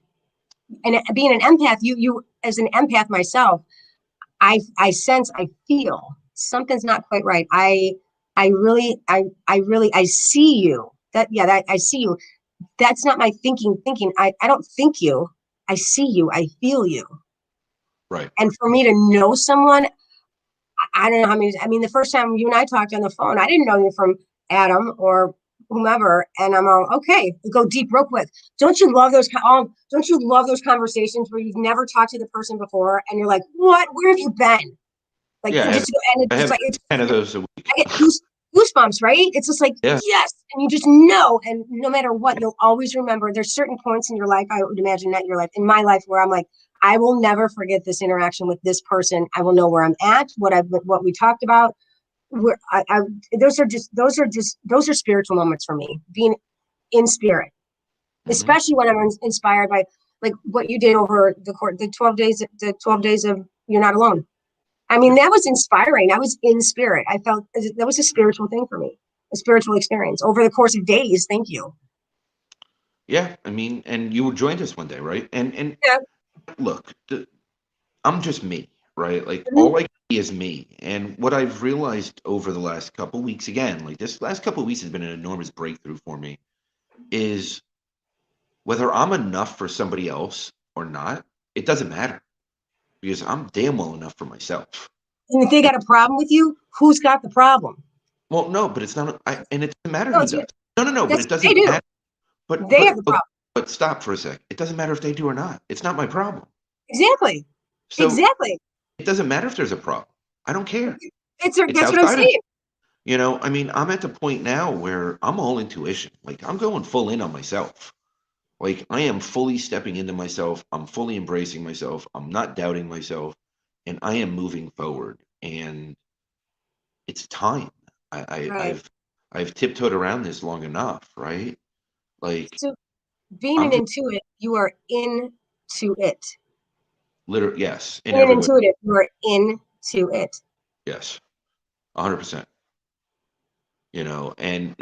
Speaker 2: And being an empath, you as an empath myself, I sense, I feel something's not quite right. I see you. That I see you. That's not my thinking. I don't think you. I see you. I feel you.
Speaker 1: Right.
Speaker 2: And for me to know someone, I don't know how many. I mean, the first time you and I talked on the phone, I didn't know you from Adam or whomever, and I'm all okay. Go deep real quick. Don't you love those? Don't you love those conversations where you've never talked to the person before, and you're like, "What? Where have you been?" Like,
Speaker 1: Yeah,
Speaker 2: and just and
Speaker 1: I
Speaker 2: it's just
Speaker 1: have
Speaker 2: like it's
Speaker 1: 10 of
Speaker 2: I
Speaker 1: those a week.
Speaker 2: get goosebumps, right? It's just like
Speaker 1: Yeah.
Speaker 2: yes, and you just know, and no matter what, you'll always remember. There's certain points in your life, I would imagine not your life, in my life, where I'm like, I will never forget this interaction with this person. I will know where I'm at, what we talked about. Where those are spiritual moments for me. Being in spirit,
Speaker 1: Hmm.
Speaker 2: especially when I'm inspired by like what you did over the 12 days, the 12 days of You're Not Alone. I mean,
Speaker 1: Yeah.
Speaker 2: that was inspiring. I was in spirit. I felt that was a spiritual thing for me, a spiritual experience over the course of days. Thank you.
Speaker 1: Yeah. I mean, and you joined us one day, right? And
Speaker 2: Yeah.
Speaker 1: look, I'm just me, right? Like
Speaker 2: Mhm.
Speaker 1: all I can be is me. And what I've realized over the last couple weeks, again, like this last couple weeks has been an enormous breakthrough for me, is whether I'm enough for somebody else or not, it doesn't matter because I'm damn well enough for myself.
Speaker 2: And if they
Speaker 1: And
Speaker 2: got a problem with you, who's got the problem?
Speaker 1: well, no, but it's not, and it doesn't matter
Speaker 2: No,
Speaker 1: who
Speaker 2: it's you.
Speaker 1: does. No, no, no, but
Speaker 2: That's
Speaker 1: it
Speaker 2: they
Speaker 1: doesn't
Speaker 2: do.
Speaker 1: matter. But,
Speaker 2: They have
Speaker 1: but,
Speaker 2: the
Speaker 1: but,
Speaker 2: problem.
Speaker 1: but stop for a sec. It doesn't matter if they do or not. It's not my problem.
Speaker 2: Exactly.
Speaker 1: So
Speaker 2: Exactly.
Speaker 1: it doesn't matter if there's a problem. I don't care. It's
Speaker 2: That's what I'm
Speaker 1: outside of,
Speaker 2: saying.
Speaker 1: I mean, I'm at the point now where I'm all intuition. Like I'm going full in on myself. Like I am fully stepping into myself. I'm fully embracing myself. I'm not doubting myself, and I am moving forward. And it's time.
Speaker 2: Right.
Speaker 1: I've tiptoed around this long enough, right? Like
Speaker 2: So being
Speaker 1: I'm
Speaker 2: an
Speaker 1: just
Speaker 2: intuit, you are into it.
Speaker 1: literally yes in
Speaker 2: Being an
Speaker 1: every way.
Speaker 2: intuitive, you are into it.
Speaker 1: Yes, 100%. And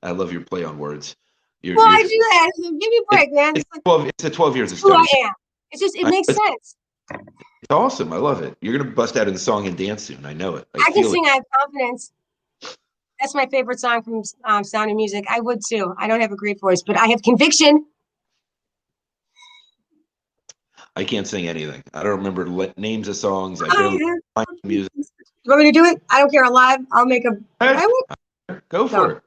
Speaker 1: I love your play on words.
Speaker 2: Well,
Speaker 1: You're
Speaker 2: I do that. Give me a
Speaker 1: it's
Speaker 2: break, man.
Speaker 1: it's
Speaker 2: It's like
Speaker 1: 12 it's a 12 years
Speaker 2: it's
Speaker 1: of
Speaker 2: who I
Speaker 1: study. So
Speaker 2: am. It's just it
Speaker 1: I,
Speaker 2: makes
Speaker 1: it's,
Speaker 2: sense.
Speaker 1: it's awesome. I love it. You're gonna bust out in song and dance soon. I know it. I
Speaker 2: I can
Speaker 1: feel it.
Speaker 2: sing. I have confidence. That's my favorite song from Sound of Music. I would too. I don't have a great voice, but I have conviction.
Speaker 1: I can't sing anything. I don't remember names of songs. I
Speaker 2: I
Speaker 1: barely
Speaker 2: have
Speaker 1: find music.
Speaker 2: confidence. You want me to do it? I don't care. I'm live. I'll make a.
Speaker 1: Hey,
Speaker 2: I will.
Speaker 1: go for
Speaker 2: No.
Speaker 1: it.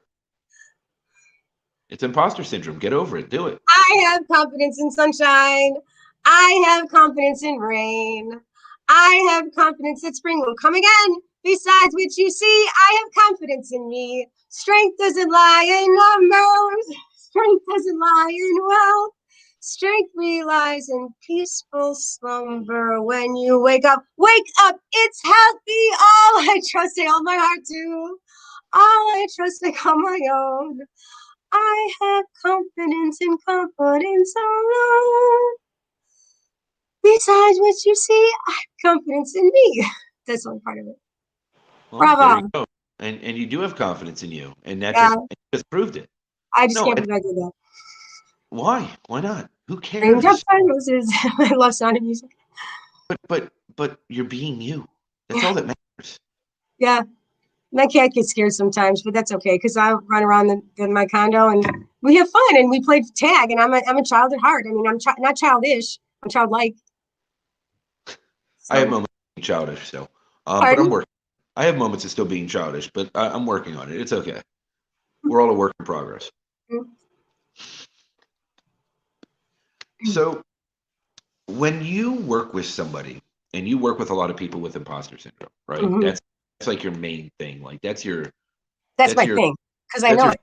Speaker 1: It's imposter syndrome. Get over it. Do it.
Speaker 2: I have confidence in sunshine. I have confidence in rain. I have confidence that spring will come again. Besides which you see, I have confidence in me. Strength doesn't lie in numbers. Strength doesn't lie in wealth. Strength relies in peaceful slumber. When you wake up, it's healthy. All I trust, I all my heart to. All I trust, I call my own. I have confidence in confidence alone. Besides what you see, I have confidence in me. That's one part of it.
Speaker 1: Well, there you
Speaker 2: Bravo.
Speaker 1: go. And you do have confidence in you, and that
Speaker 2: Yeah,
Speaker 1: just proved it.
Speaker 2: I just
Speaker 1: No,
Speaker 2: can't believe I did that.
Speaker 1: why? Why not? Who
Speaker 2: Raindrop
Speaker 1: cares?
Speaker 2: roses. I love Sound of Music.
Speaker 1: But you're being you. That's all that matters.
Speaker 2: Yeah, my cat gets scared sometimes, but that's okay because I run around my condo and we have fun and we play tag. And I'm a child at heart. I mean, not childish. I'm childlike.
Speaker 1: I have
Speaker 2: So,
Speaker 1: moments of being childish still, but I'm
Speaker 2: pardon?
Speaker 1: working. I have moments of still being childish, but I'm working on it. It's okay. We're all a work in progress. So when you work with somebody and you work with a lot of people with imposter syndrome, right?
Speaker 2: Mhm.
Speaker 1: That's like your main thing. Like
Speaker 2: That's
Speaker 1: that's
Speaker 2: my
Speaker 1: your
Speaker 2: thing because I
Speaker 1: that's
Speaker 2: know
Speaker 1: your
Speaker 2: it.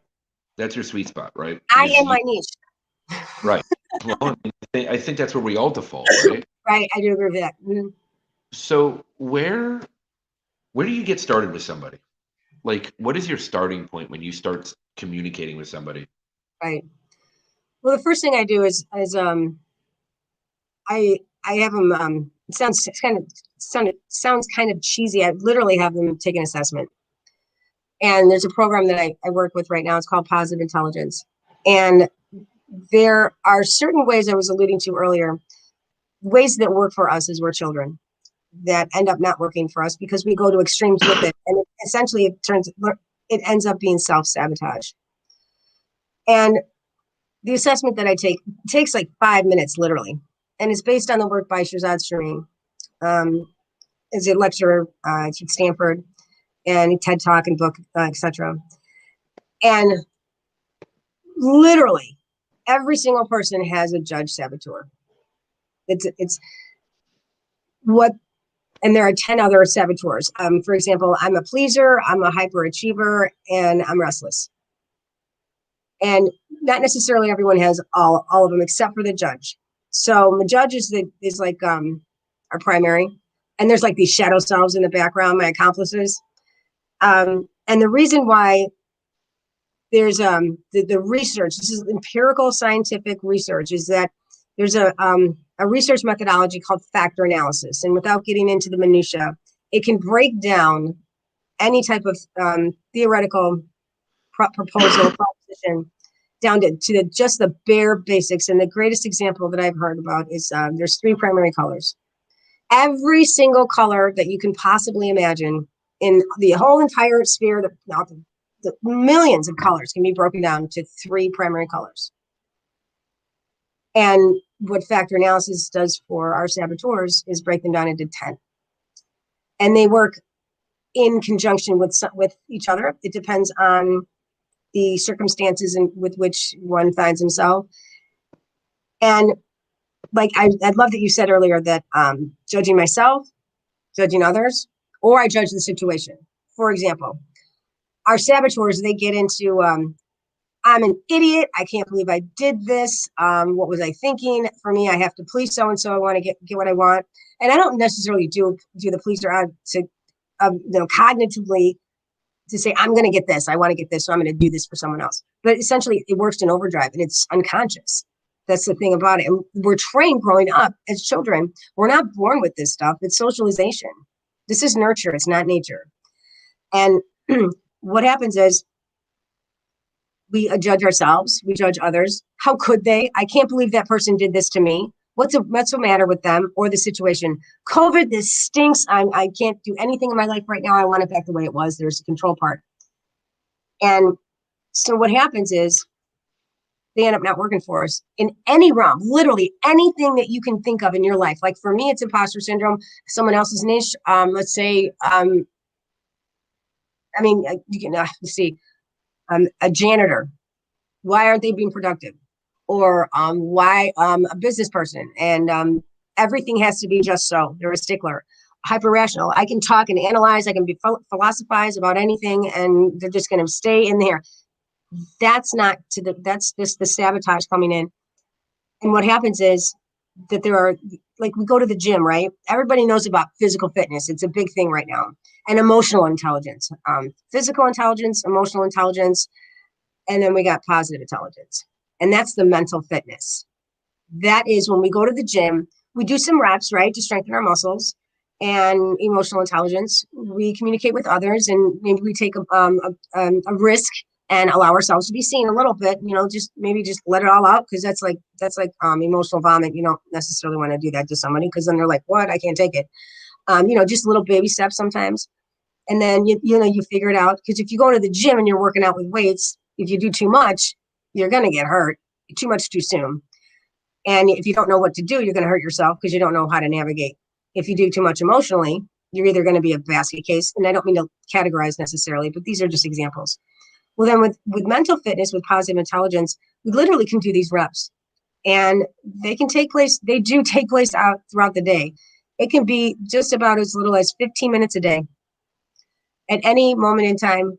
Speaker 1: that's your sweet spot, right?
Speaker 2: I
Speaker 1: Is
Speaker 2: am
Speaker 1: you
Speaker 2: my niche.
Speaker 1: right. Well, I think that's where we all default, right?
Speaker 2: Right. I do agree with that. Mhm.
Speaker 1: So where do you get started with somebody? Like, what is your starting point when you start communicating with somebody?
Speaker 2: Right. Well, the first thing I do is I have them. It sounds kind of cheesy. I literally have them take an assessment. And there's a program that I work with right now. It's called Positive Intelligence. And there are certain ways I was alluding to earlier, ways that work for us as we're children that end up not working for us because we go to extremes with it. And essentially it ends up being self-sabotage. And the assessment that I take takes like 5 minutes, literally. And it's based on the work by Shazad Shareen. Um, is a lecturer at Stanford and TED Talk and book, etc. And literally every single person has a judge saboteur. It's what, and there are 10 other saboteurs. For example, I'm a pleaser, I'm a hyperachiever, and I'm restless. And not necessarily everyone has all of them except for the judge. So the judge is like our primary, and there's like these shadow selves in the background, my accomplices. And the reason why there's the research, this is empirical scientific research, is that there's a research methodology called factor analysis. And without getting into the minutia, it can break down any type of theoretical proposal proposition down to just the bare basics. And the greatest example that I've heard about is there's three primary colors. Every single color that you can possibly imagine in the whole entire sphere, the millions of colors can be broken down to three primary colors. And what factor analysis does for our saboteurs is break them down into 10. And they work in conjunction with each other. It depends on the circumstances with which one finds himself. And like I love that you said earlier that judging myself, judging others, or I judge the situation. For example, our saboteurs, they get into I'm an idiot. I can't believe I did this. What was I thinking? For me, I have to please so and so. I want to get what I want, and I don't necessarily do the pleaser to cognitively to say I'm going to get this. I want to get this, so I'm going to do this for someone else. But essentially, it works in overdrive, and it's unconscious. That's the thing about it. And we're trained growing up as children. We're not born with this stuff. It's socialization. This is nurture. It's not nature. And what happens is we judge ourselves, we judge others. How could they? I can't believe that person did this to me. What's the matter with them or the situation? COVID, this stinks. I can't do anything in my life right now. I want it back the way it was. There's a control part. And so what happens is they end up not working for us in any realm, literally anything that you can think of in your life. Like for me, it's imposter syndrome, someone else's niche. Let's say, you can see a janitor. Why aren't they being productive? Or why a business person and everything has to be just so. They're a stickler. Hyper rational. I can talk and analyze. I can be philosophize about anything, and they're just going to stay in there. That's not that's just the sabotage coming in. And what happens is that there are, like, we go to the gym, right? Everybody knows about physical fitness. It's a big thing right now. And emotional intelligence, physical intelligence, emotional intelligence, and then we got positive intelligence. And that's the mental fitness. That is when we go to the gym, we do some reps, right, to strengthen our muscles and emotional intelligence. We communicate with others, and maybe we take a risk and allow ourselves to be seen a little bit. Just let it all out, because that's like emotional vomit. You don't necessarily want to do that to somebody, because then they're like, "What? I can't take it." Just little baby steps sometimes, and then you figure it out. Because if you go to the gym and you're working out with weights, if you do too much, you're gonna get hurt. Too much too soon. And if you don't know what to do, you're going to hurt yourself because you don't know how to navigate. If you do too much emotionally, you're either going to be a basket case. And I don't mean to categorize necessarily, but these are just examples. Well, then with mental fitness, with positive intelligence, we literally can do these reps. And they can take place, they do take place out throughout the day. It can be just about as little as 15 minutes a day. At any moment in time,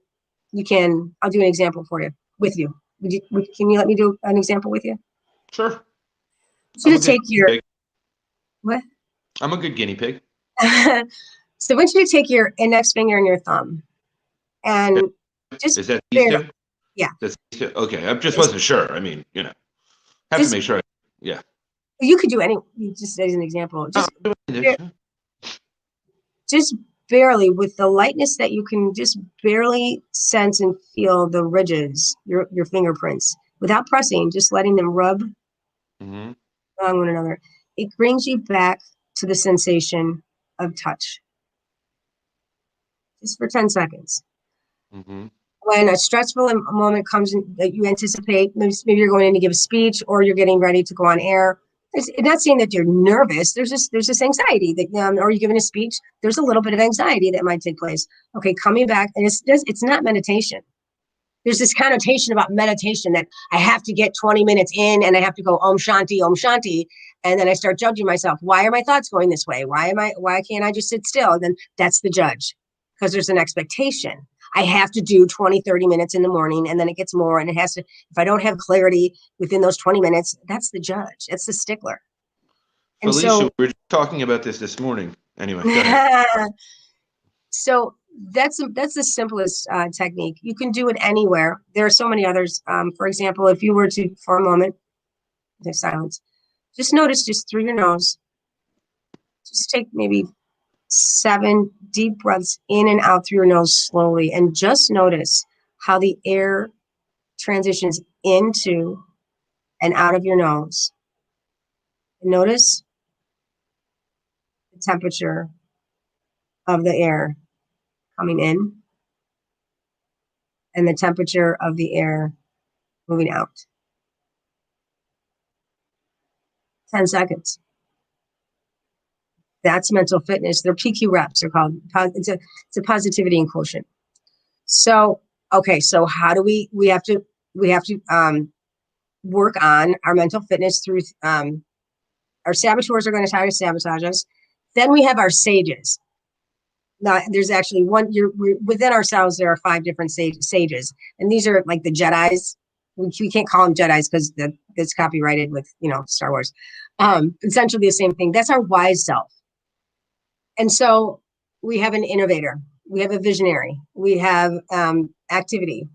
Speaker 2: I'll do an example for you, with you. Can you let me do an example with you?
Speaker 1: Sure.
Speaker 2: So
Speaker 1: I'm
Speaker 2: to
Speaker 1: a good
Speaker 2: take your,
Speaker 1: pig.
Speaker 2: what?
Speaker 1: I'm a good guinea pig.
Speaker 2: So I want you to take your index finger and your thumb and just
Speaker 1: Is that these
Speaker 2: bear,
Speaker 1: two?
Speaker 2: yeah,
Speaker 1: That's these two? Okay. I just
Speaker 2: just,
Speaker 1: wasn't sure. I mean, have to
Speaker 2: just,
Speaker 1: make sure. Yeah.
Speaker 2: you could do any, just as an example,
Speaker 1: No, I'm doing this.
Speaker 2: just barely, with the lightness that you can just barely sense and feel the ridges, your fingerprints, without pressing, just letting them rub
Speaker 1: Mm-hmm.
Speaker 2: along one another. It brings you back to the sensation of touch, just for 10 seconds.
Speaker 1: Mm-hmm.
Speaker 2: When a stressful moment comes in that you anticipate, maybe you're going in to give a speech or you're getting ready to go on air. It's not saying that you're nervous. There's this anxiety that, or you're giving a speech. There's a little bit of anxiety that might take place. Okay, coming back, and it's not meditation. There's this connotation about meditation that I have to get 20 minutes in and I have to go Om Shanti, and then I start judging myself. Why are my thoughts going this way? Why can't I just sit still? And then that's the judge, because there's an expectation. I have to do 20, 30 minutes in the morning, and then it gets more, and it has to, if I don't have clarity within those 20 minutes, that's the judge. That's the stickler. And
Speaker 1: Felicia,
Speaker 2: so,
Speaker 1: we were just talking about this morning. Anyway, go ahead.
Speaker 2: so that's the simplest technique. You can do it anywhere. There are so many others. For example, if you were to, for a moment, there's silence. Just notice, just through your nose, just take maybe 7 deep breaths in and out through your nose slowly, and just notice how the air transitions into and out of your nose. Notice the temperature of the air coming in and the temperature of the air moving out. 10 seconds. That's mental fitness. They're PQ reps. They're called. It's a positivity and quotient. So okay. So how do we have to work on our mental fitness through our saboteurs are going to try to sabotage us. Then we have our sages. Now, there's actually within ourselves. There are 5 different sages, and these are like the Jedi's. We can't call them Jedi's because that's copyrighted with Star Wars. Essentially the same thing. That's our wise self. And so we have an innovator, we have a visionary, we have activity,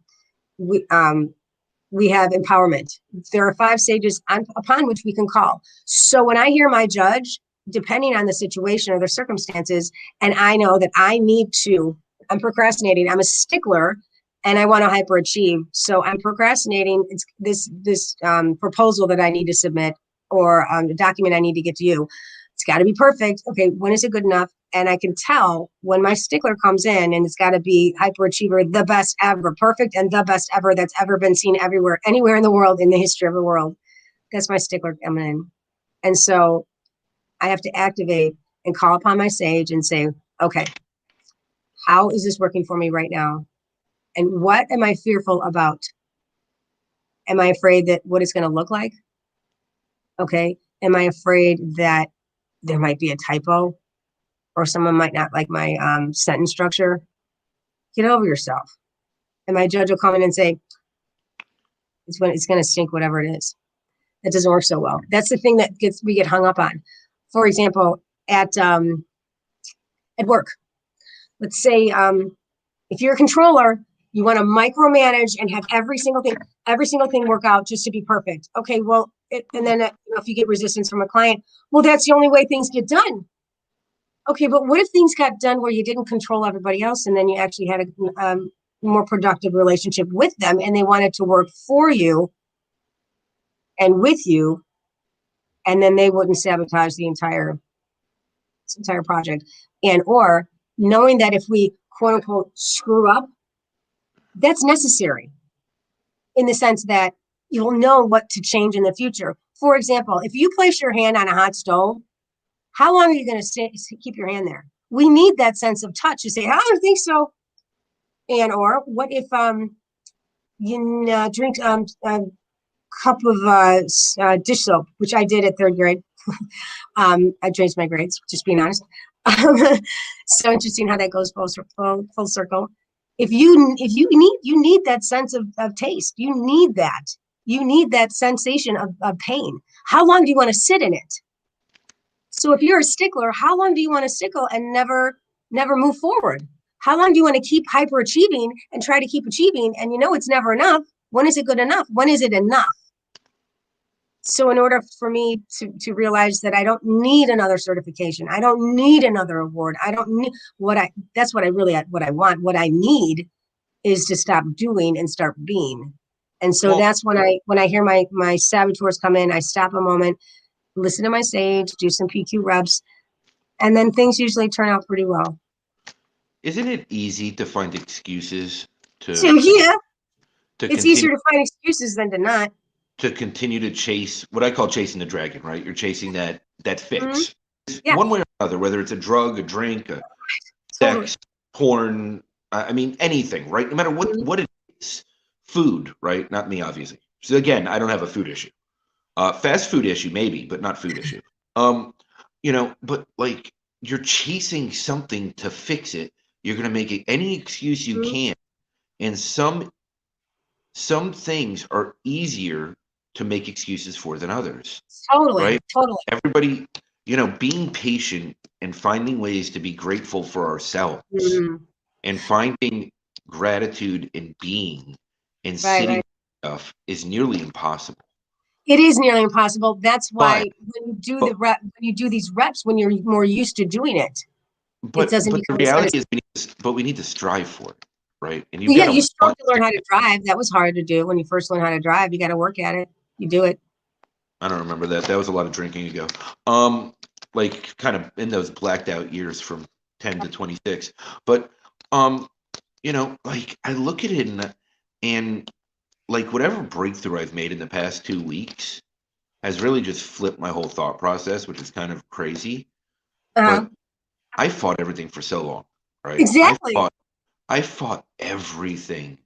Speaker 2: we have empowerment. There are 5 stages upon which we can call. So when I hear my judge, depending on the situation or the circumstances, and I know that I'm procrastinating, I'm a stickler, and I want to hyperachieve. So I'm procrastinating. It's this proposal that I need to submit, or the document I need to get to you. It's got to be perfect. Okay, when is it good enough? And I can tell when my stickler comes in, and it's got to be hyperachiever, the best ever, perfect, and the best ever that's ever been seen everywhere, anywhere in the world, in the history of the world. That's my stickler coming in. And so I have to activate and call upon my sage and say, okay, how is this working for me right now? And what am I fearful about? Am I afraid that what it's going to look like? Okay. Am I afraid that there might be a typo, or someone might not like my sentence structure? Get over yourself. And my judge will come in and say, it's going to stink, whatever it is. That doesn't work so well. That's the thing that we get hung up on. For example, at work, let's say if you're a controller, you want to micromanage and have every single thing work out just to be perfect. Okay, well, and then if you get resistance from a client, well, that's the only way things get done. Okay, but what if things got done where you didn't control everybody else, and then you actually had a more productive relationship with them, and they wanted to work for you and with you, and then they wouldn't sabotage the entire project. And or knowing that if we quote unquote screw up, that's necessary in the sense that you'll know what to change in the future. For example, if you place your hand on a hot stove, how long are you going to keep your hand there? We need that sense of touch to say, I don't think so. And or what if you drink cup of dish soap, which I did at third grade. I changed my grades, just being honest. So interesting how that goes full circle. If you need that sense of taste. You need that. You need that sensation of pain. How long do you want to sit in it? So if you're a stickler, how long do you want to stickle and never move forward? How long do you want to keep hyperachieving and try to keep achieving? And you know it's never enough. When is it good enough? When is it enough? So in order for me to realize that I don't need another certification, I don't need another award, I don't need that's what I want. What I need is to stop doing and start being. And so
Speaker 1: Well,
Speaker 2: that's when I hear my saboteurs come in, I stop a moment, listen to my sage, do some PQ reps, and then things usually turn out pretty well.
Speaker 1: isn't it easy to find excuses
Speaker 2: So
Speaker 1: to
Speaker 2: yeah,
Speaker 1: to
Speaker 2: it's
Speaker 1: continue
Speaker 2: easier to find excuses than to not.
Speaker 1: to chase what I call chasing the dragon, right? You're chasing that
Speaker 2: Mhm.
Speaker 1: fix.
Speaker 2: Yeah,
Speaker 1: One way or another, whether it's a drug, a drink, a
Speaker 2: totally.
Speaker 1: sex, porn, I mean anything, right? No matter
Speaker 2: Mhm.
Speaker 1: what it is, food, right? Not me, obviously. So again, I don't have a food issue. Fast food issue, maybe, but not food issue. Um, but like you're chasing something to fix it. You're gonna make it any excuse you
Speaker 2: Mhm.
Speaker 1: can, and some things are easier to make excuses for than others,
Speaker 2: Totally,
Speaker 1: right?
Speaker 2: totally.
Speaker 1: Everybody, being patient and finding ways to be grateful for ourselves
Speaker 2: Mhm.
Speaker 1: and finding gratitude in being and
Speaker 2: Right,
Speaker 1: sitting
Speaker 2: right.
Speaker 1: with stuff is nearly impossible.
Speaker 2: It is nearly impossible. That's
Speaker 1: But
Speaker 2: why
Speaker 1: but
Speaker 2: when you do these reps, when you're more used to doing it, it
Speaker 1: but
Speaker 2: doesn't
Speaker 1: but the
Speaker 2: become as
Speaker 1: reality
Speaker 2: stressful.
Speaker 1: is we need to strive for it, right? And you've
Speaker 2: Well, yeah,
Speaker 1: got
Speaker 2: you
Speaker 1: to
Speaker 2: still have
Speaker 1: want.
Speaker 2: to learn how to drive. That was hard to do when you first learn how to drive. You got to work at it. You do it.
Speaker 1: I don't remember that. That was a lot of drinking ago. Um, like kind of in those blacked out years from 10 to 26. But um, like I look at it and like whatever breakthrough I've made in the past 2 weeks has really just flipped my whole thought process, which is kind of crazy.
Speaker 2: Uh-huh.
Speaker 1: But I fought everything for so long, right?
Speaker 2: Exactly.
Speaker 1: I fought everything.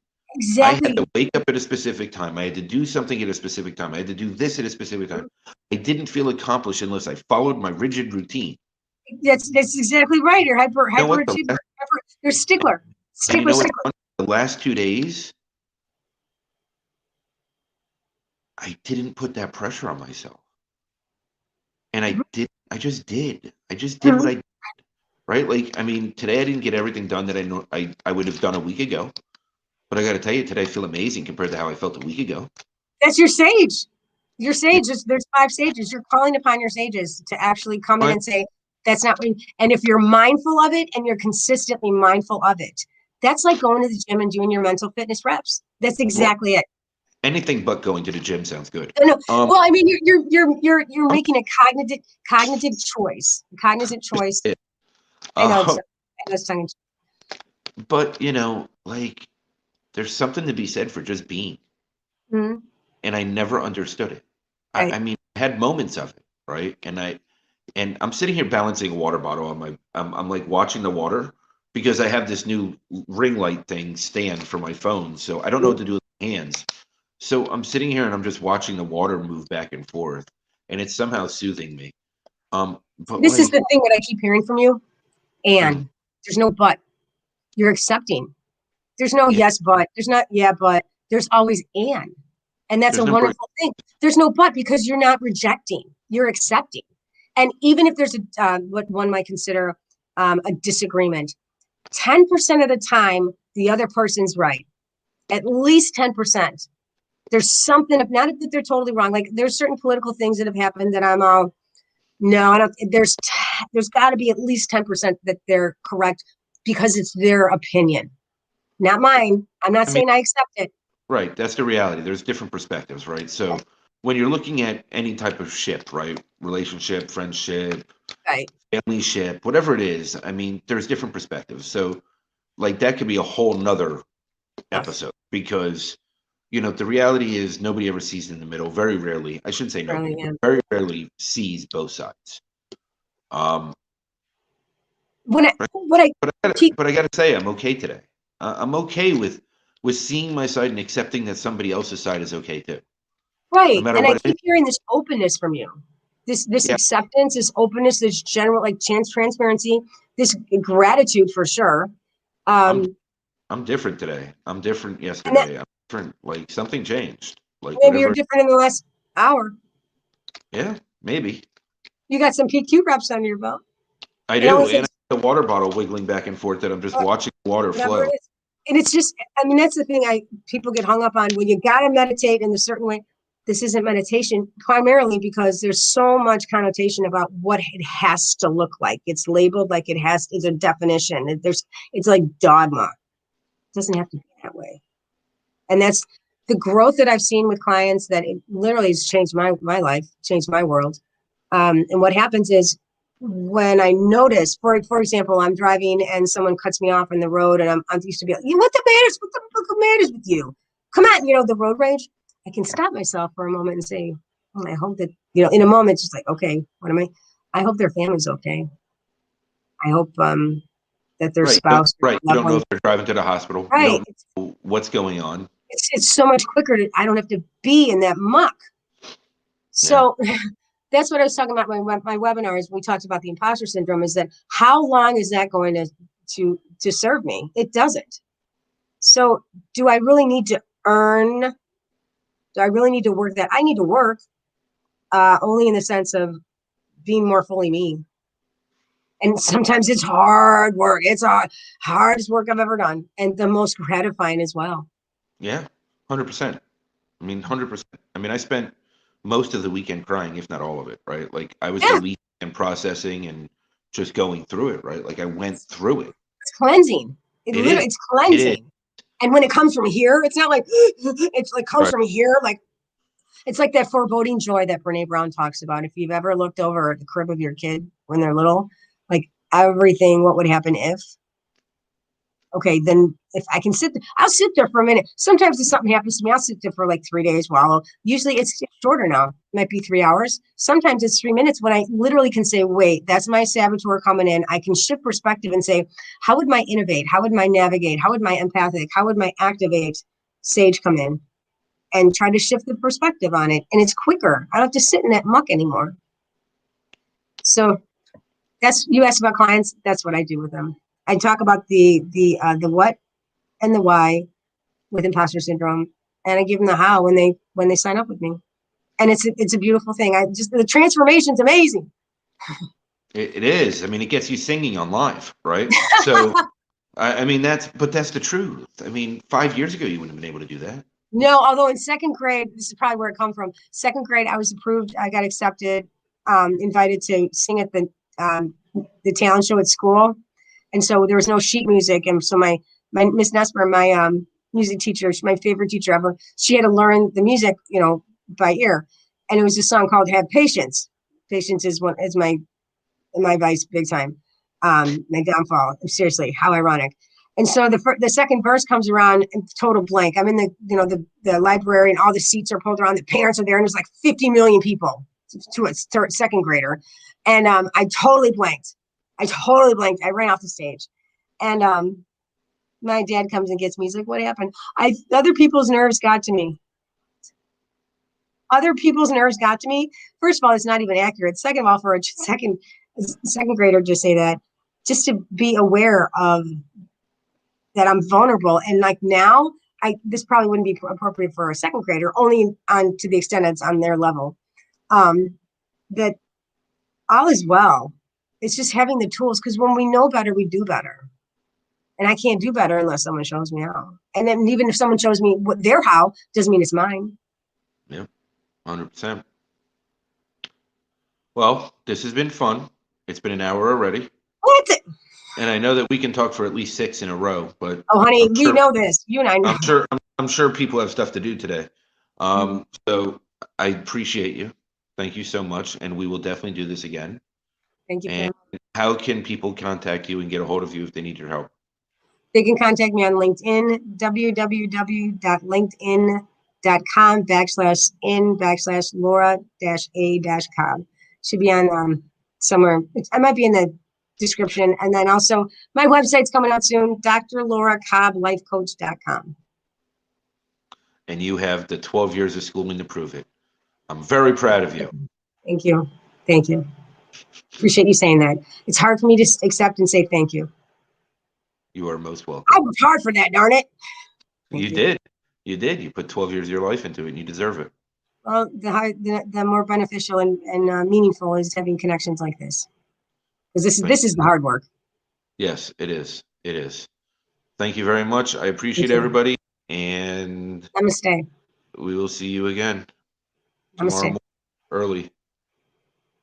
Speaker 1: I had to
Speaker 2: Exactly.
Speaker 1: wake up at a specific time. I had to do something at a specific time. I had to do this at a specific time. I didn't feel accomplished unless I followed my rigid routine.
Speaker 2: That's exactly right. You're
Speaker 1: You know what?
Speaker 2: hyperachiever. You're stickler.
Speaker 1: And you know what's
Speaker 2: Stickler.
Speaker 1: funny? The last 2 days, I didn't put that pressure on myself. And
Speaker 2: Mhm.
Speaker 1: I just did. I just did what
Speaker 2: Mhm.
Speaker 1: I did, right? Like, I mean, today I didn't get everything done that I would have done a week ago. But I got to tell you, today I feel amazing compared to how I felt a week ago.
Speaker 2: That's your sage. Your
Speaker 1: You
Speaker 2: sage is there's 5 sages. You're calling upon your sages to actually come in
Speaker 1: know
Speaker 2: and say, that's not me. And if you're mindful of it and you're consistently mindful of it, that's like going to the gym and doing your mental fitness reps. That's
Speaker 1: Well,
Speaker 2: exactly it.
Speaker 1: anything but going to the gym sounds good.
Speaker 2: No,
Speaker 1: Um,
Speaker 2: well, I mean, you're making a cognitive choice. A cognizant choice.
Speaker 1: it-
Speaker 2: I know
Speaker 1: uh,
Speaker 2: it's tongue in cheek.
Speaker 1: but like there's something to be said for just being,
Speaker 2: Mhm.
Speaker 1: and I never understood it. I
Speaker 2: Right.
Speaker 1: mean, I had moments of it, right? And I'm sitting here balancing a water bottle on I'm like watching the water because I have this new ring light thing stand for my phone, so I don't know what to do with my hands. So I'm sitting here and I'm just watching the water move back and forth, and it's somehow soothing me. But
Speaker 2: This is
Speaker 1: like,
Speaker 2: the thing that I keep hearing from you.
Speaker 1: mm,
Speaker 2: And there's no but. You're accepting. There's no
Speaker 1: yeah,
Speaker 2: yes, but. There's not yeah, but. There's always and. And that's a
Speaker 1: there's no break.
Speaker 2: wonderful thing. There's no but because you're not rejecting, you're accepting. And even if there's what one might consider a disagreement, 10% of the time, the other person's right. At least 10%. There's something, not that they're totally wrong. Like there's certain political things that have happened that I'm all, no, I don't. There's got to be at least 10% that they're correct because it's their opinion, not mine. I'm not
Speaker 1: I mean,
Speaker 2: saying I accept it.
Speaker 1: right, that's the reality. There's different perspectives, right? So when you're looking at any type of ship, right? Relationship, friendship,
Speaker 2: Right.
Speaker 1: family ship, whatever it is, I mean, there's different perspectives. So like that could be a whole nother
Speaker 2: Yes.
Speaker 1: episode because the reality is nobody ever sees in the middle. Very rarely, I shouldn't say
Speaker 2: Really,
Speaker 1: nobody, but
Speaker 2: yeah.
Speaker 1: very rarely sees both sides. Um,
Speaker 2: When I
Speaker 1: right?
Speaker 2: what I keep
Speaker 1: But I gotta say, I'm okay today. I'm okay with seeing my side and accepting that somebody else's side is okay too. no
Speaker 2: Right.
Speaker 1: matter
Speaker 2: And I
Speaker 1: what it is.
Speaker 2: keep hearing this openness from you. This
Speaker 1: Yeah,
Speaker 2: acceptance, this openness, this general like chance transparency, this gratitude for sure.
Speaker 1: I'm
Speaker 2: Um,
Speaker 1: I'm different today. I'm different
Speaker 2: and that
Speaker 1: yesterday. I'm different. Like something changed. Like
Speaker 2: maybe you're
Speaker 1: whatever.
Speaker 2: different in the last hour.
Speaker 1: Yeah, maybe.
Speaker 2: You got some PQ reps under your belt.
Speaker 1: I
Speaker 2: It
Speaker 1: do.
Speaker 2: only
Speaker 1: And
Speaker 2: takes
Speaker 1: the water bottle wiggling back and forth that I'm just watching the water
Speaker 2: whatever it
Speaker 1: flow.
Speaker 2: is. And it's just, I mean, that's the thing people get hung up on when you gotta meditate in a certain way. This isn't meditation primarily because there's so much connotation about what it has to look like. It's labeled like it's a definition. It's like dogma. It doesn't have to be that way. And that's the growth that I've seen with clients that it literally has changed my life, changed my world. And what happens is when I notice, for example, I'm driving and someone cuts me off on the road, and I'm used to be like, what the matters? What the fuck matters with you? Come on, the road rage. I can stop myself for a moment and say, oh, I hope that in a moment, it's just like, okay, what am I? I hope their family's okay. I hope that their
Speaker 1: Right.
Speaker 2: spouse or
Speaker 1: Right. You
Speaker 2: loved
Speaker 1: don't know
Speaker 2: one.
Speaker 1: if they're driving to the hospital. You
Speaker 2: Right.
Speaker 1: don't know what's going on.
Speaker 2: It's so much quicker. I don't have to be in that muck.
Speaker 1: Yeah.
Speaker 2: So that's what I was talking about my webinars. We talked about the imposter syndrome. Is that how long is that going to serve me? It doesn't. So do I really need to earn? Do I really need to work that? I need to work only in the sense of being more fully me. And sometimes it's hard work. It's hardest work I've ever done, and the most gratifying as well.
Speaker 1: Yeah. 100%. I mean, 100%. I mean, I spent most of the weekend crying, if not all of it, right? Like I was
Speaker 2: Yeah,
Speaker 1: releasing and processing and just going through it, right? Like I went through it.
Speaker 2: it's cleansing.
Speaker 1: It is.
Speaker 2: It's
Speaker 1: It is.
Speaker 2: cleansing. And when it comes from here, it's not like it's like comes
Speaker 1: Right.
Speaker 2: from here. Like it's like that foreboding joy that Brene Brown talks about. If you've ever looked over at the crib of your kid when they're little, like everything, what would happen if? Okay, then if I can I'll sit there for a minute. Sometimes if something happens to me, I'll sit there for like 3 days while usually it's shorter now. It might be 3 hours. Sometimes it's 3 minutes when I literally can say, wait, that's my saboteur coming in. I can shift perspective and say, how would my innovate? How would my navigate? How would my empathic? How would my activate sage come in? And try to shift the perspective on it. And it's quicker. I don't have to sit in that muck anymore. So you asked about clients. That's what I do with them. I talk about the what and the why with imposter syndrome, and I give them the how when they sign up with me. And it's a beautiful thing. I just the transformation's amazing.
Speaker 1: It is. I mean, it gets you singing on live, right? So, I mean, that's the truth. I mean, 5 years ago, you wouldn't have been able to do that.
Speaker 2: No, although in second grade, this is probably where it come from. Second grade, I was approved. I got accepted, invited to sing at the talent show at school, and so there was no sheet music, and so my Miss Nesper, my music teacher, my favorite teacher ever, she had to learn the music, by ear, and it was a song called "Have Patience." Patience is my vice big time, my downfall. Seriously, how ironic. And so the second verse comes around and total blank. I'm in the library and all the seats are pulled around. The parents are there and there's like 50 million people to a second grader. And I totally blanked. I ran off the stage. And my dad comes and gets me. He's like, what happened? Other people's nerves got to me. Other people's nerves got to me. First of all, it's not even accurate. Second of all, for a second grader to say that, just to be aware of that I'm vulnerable. And like now, this probably wouldn't be appropriate for a second grader, only on to the extent it's on their level. That all is well. It's just having the tools, because when we know better, we do better. And I can't do better unless someone shows me how. And then even if someone shows me what their how, doesn't mean it's mine.
Speaker 1: Yeah, 100%. Well, this has been fun. It's been an hour already,
Speaker 2: What?
Speaker 1: and I know that we can talk for at least six in a row, but
Speaker 2: Oh, honey,
Speaker 1: I'm
Speaker 2: we
Speaker 1: sure
Speaker 2: know this. You and I know.
Speaker 1: I'm sure people have stuff to do today. So I appreciate you. Thank you so much, and we will definitely do this again.
Speaker 2: Thank you for
Speaker 1: And how can people contact you and get a hold of you if they need your help?
Speaker 2: They can contact me on LinkedIn, www.linkedin.com/in/Laura-A-Cobb. Should be on somewhere. I might be in the description. And then also my website's coming out soon, drlauracobb.lifecoach.com.
Speaker 1: And you have the 12 years of schooling to prove it. I'm very proud of you.
Speaker 2: Thank you. Thank you. Appreciate you saying that. It's hard for me to accept and say thank you.
Speaker 1: You are most
Speaker 2: I
Speaker 1: welcome.
Speaker 2: worked hard for that, darn it. Thank
Speaker 1: You
Speaker 2: you.
Speaker 1: did. You did. You put 12 years of your life into it, and you deserve it.
Speaker 2: Well, the more beneficial and meaningful is having connections like this, because
Speaker 1: Thank
Speaker 2: this is the hard work.
Speaker 1: Yes, it is. It is. Thank you very much. I
Speaker 2: Thank
Speaker 1: appreciate
Speaker 2: you.
Speaker 1: everybody, and
Speaker 2: Namaste.
Speaker 1: we will see you again tomorrow
Speaker 2: Namaste.
Speaker 1: morning early.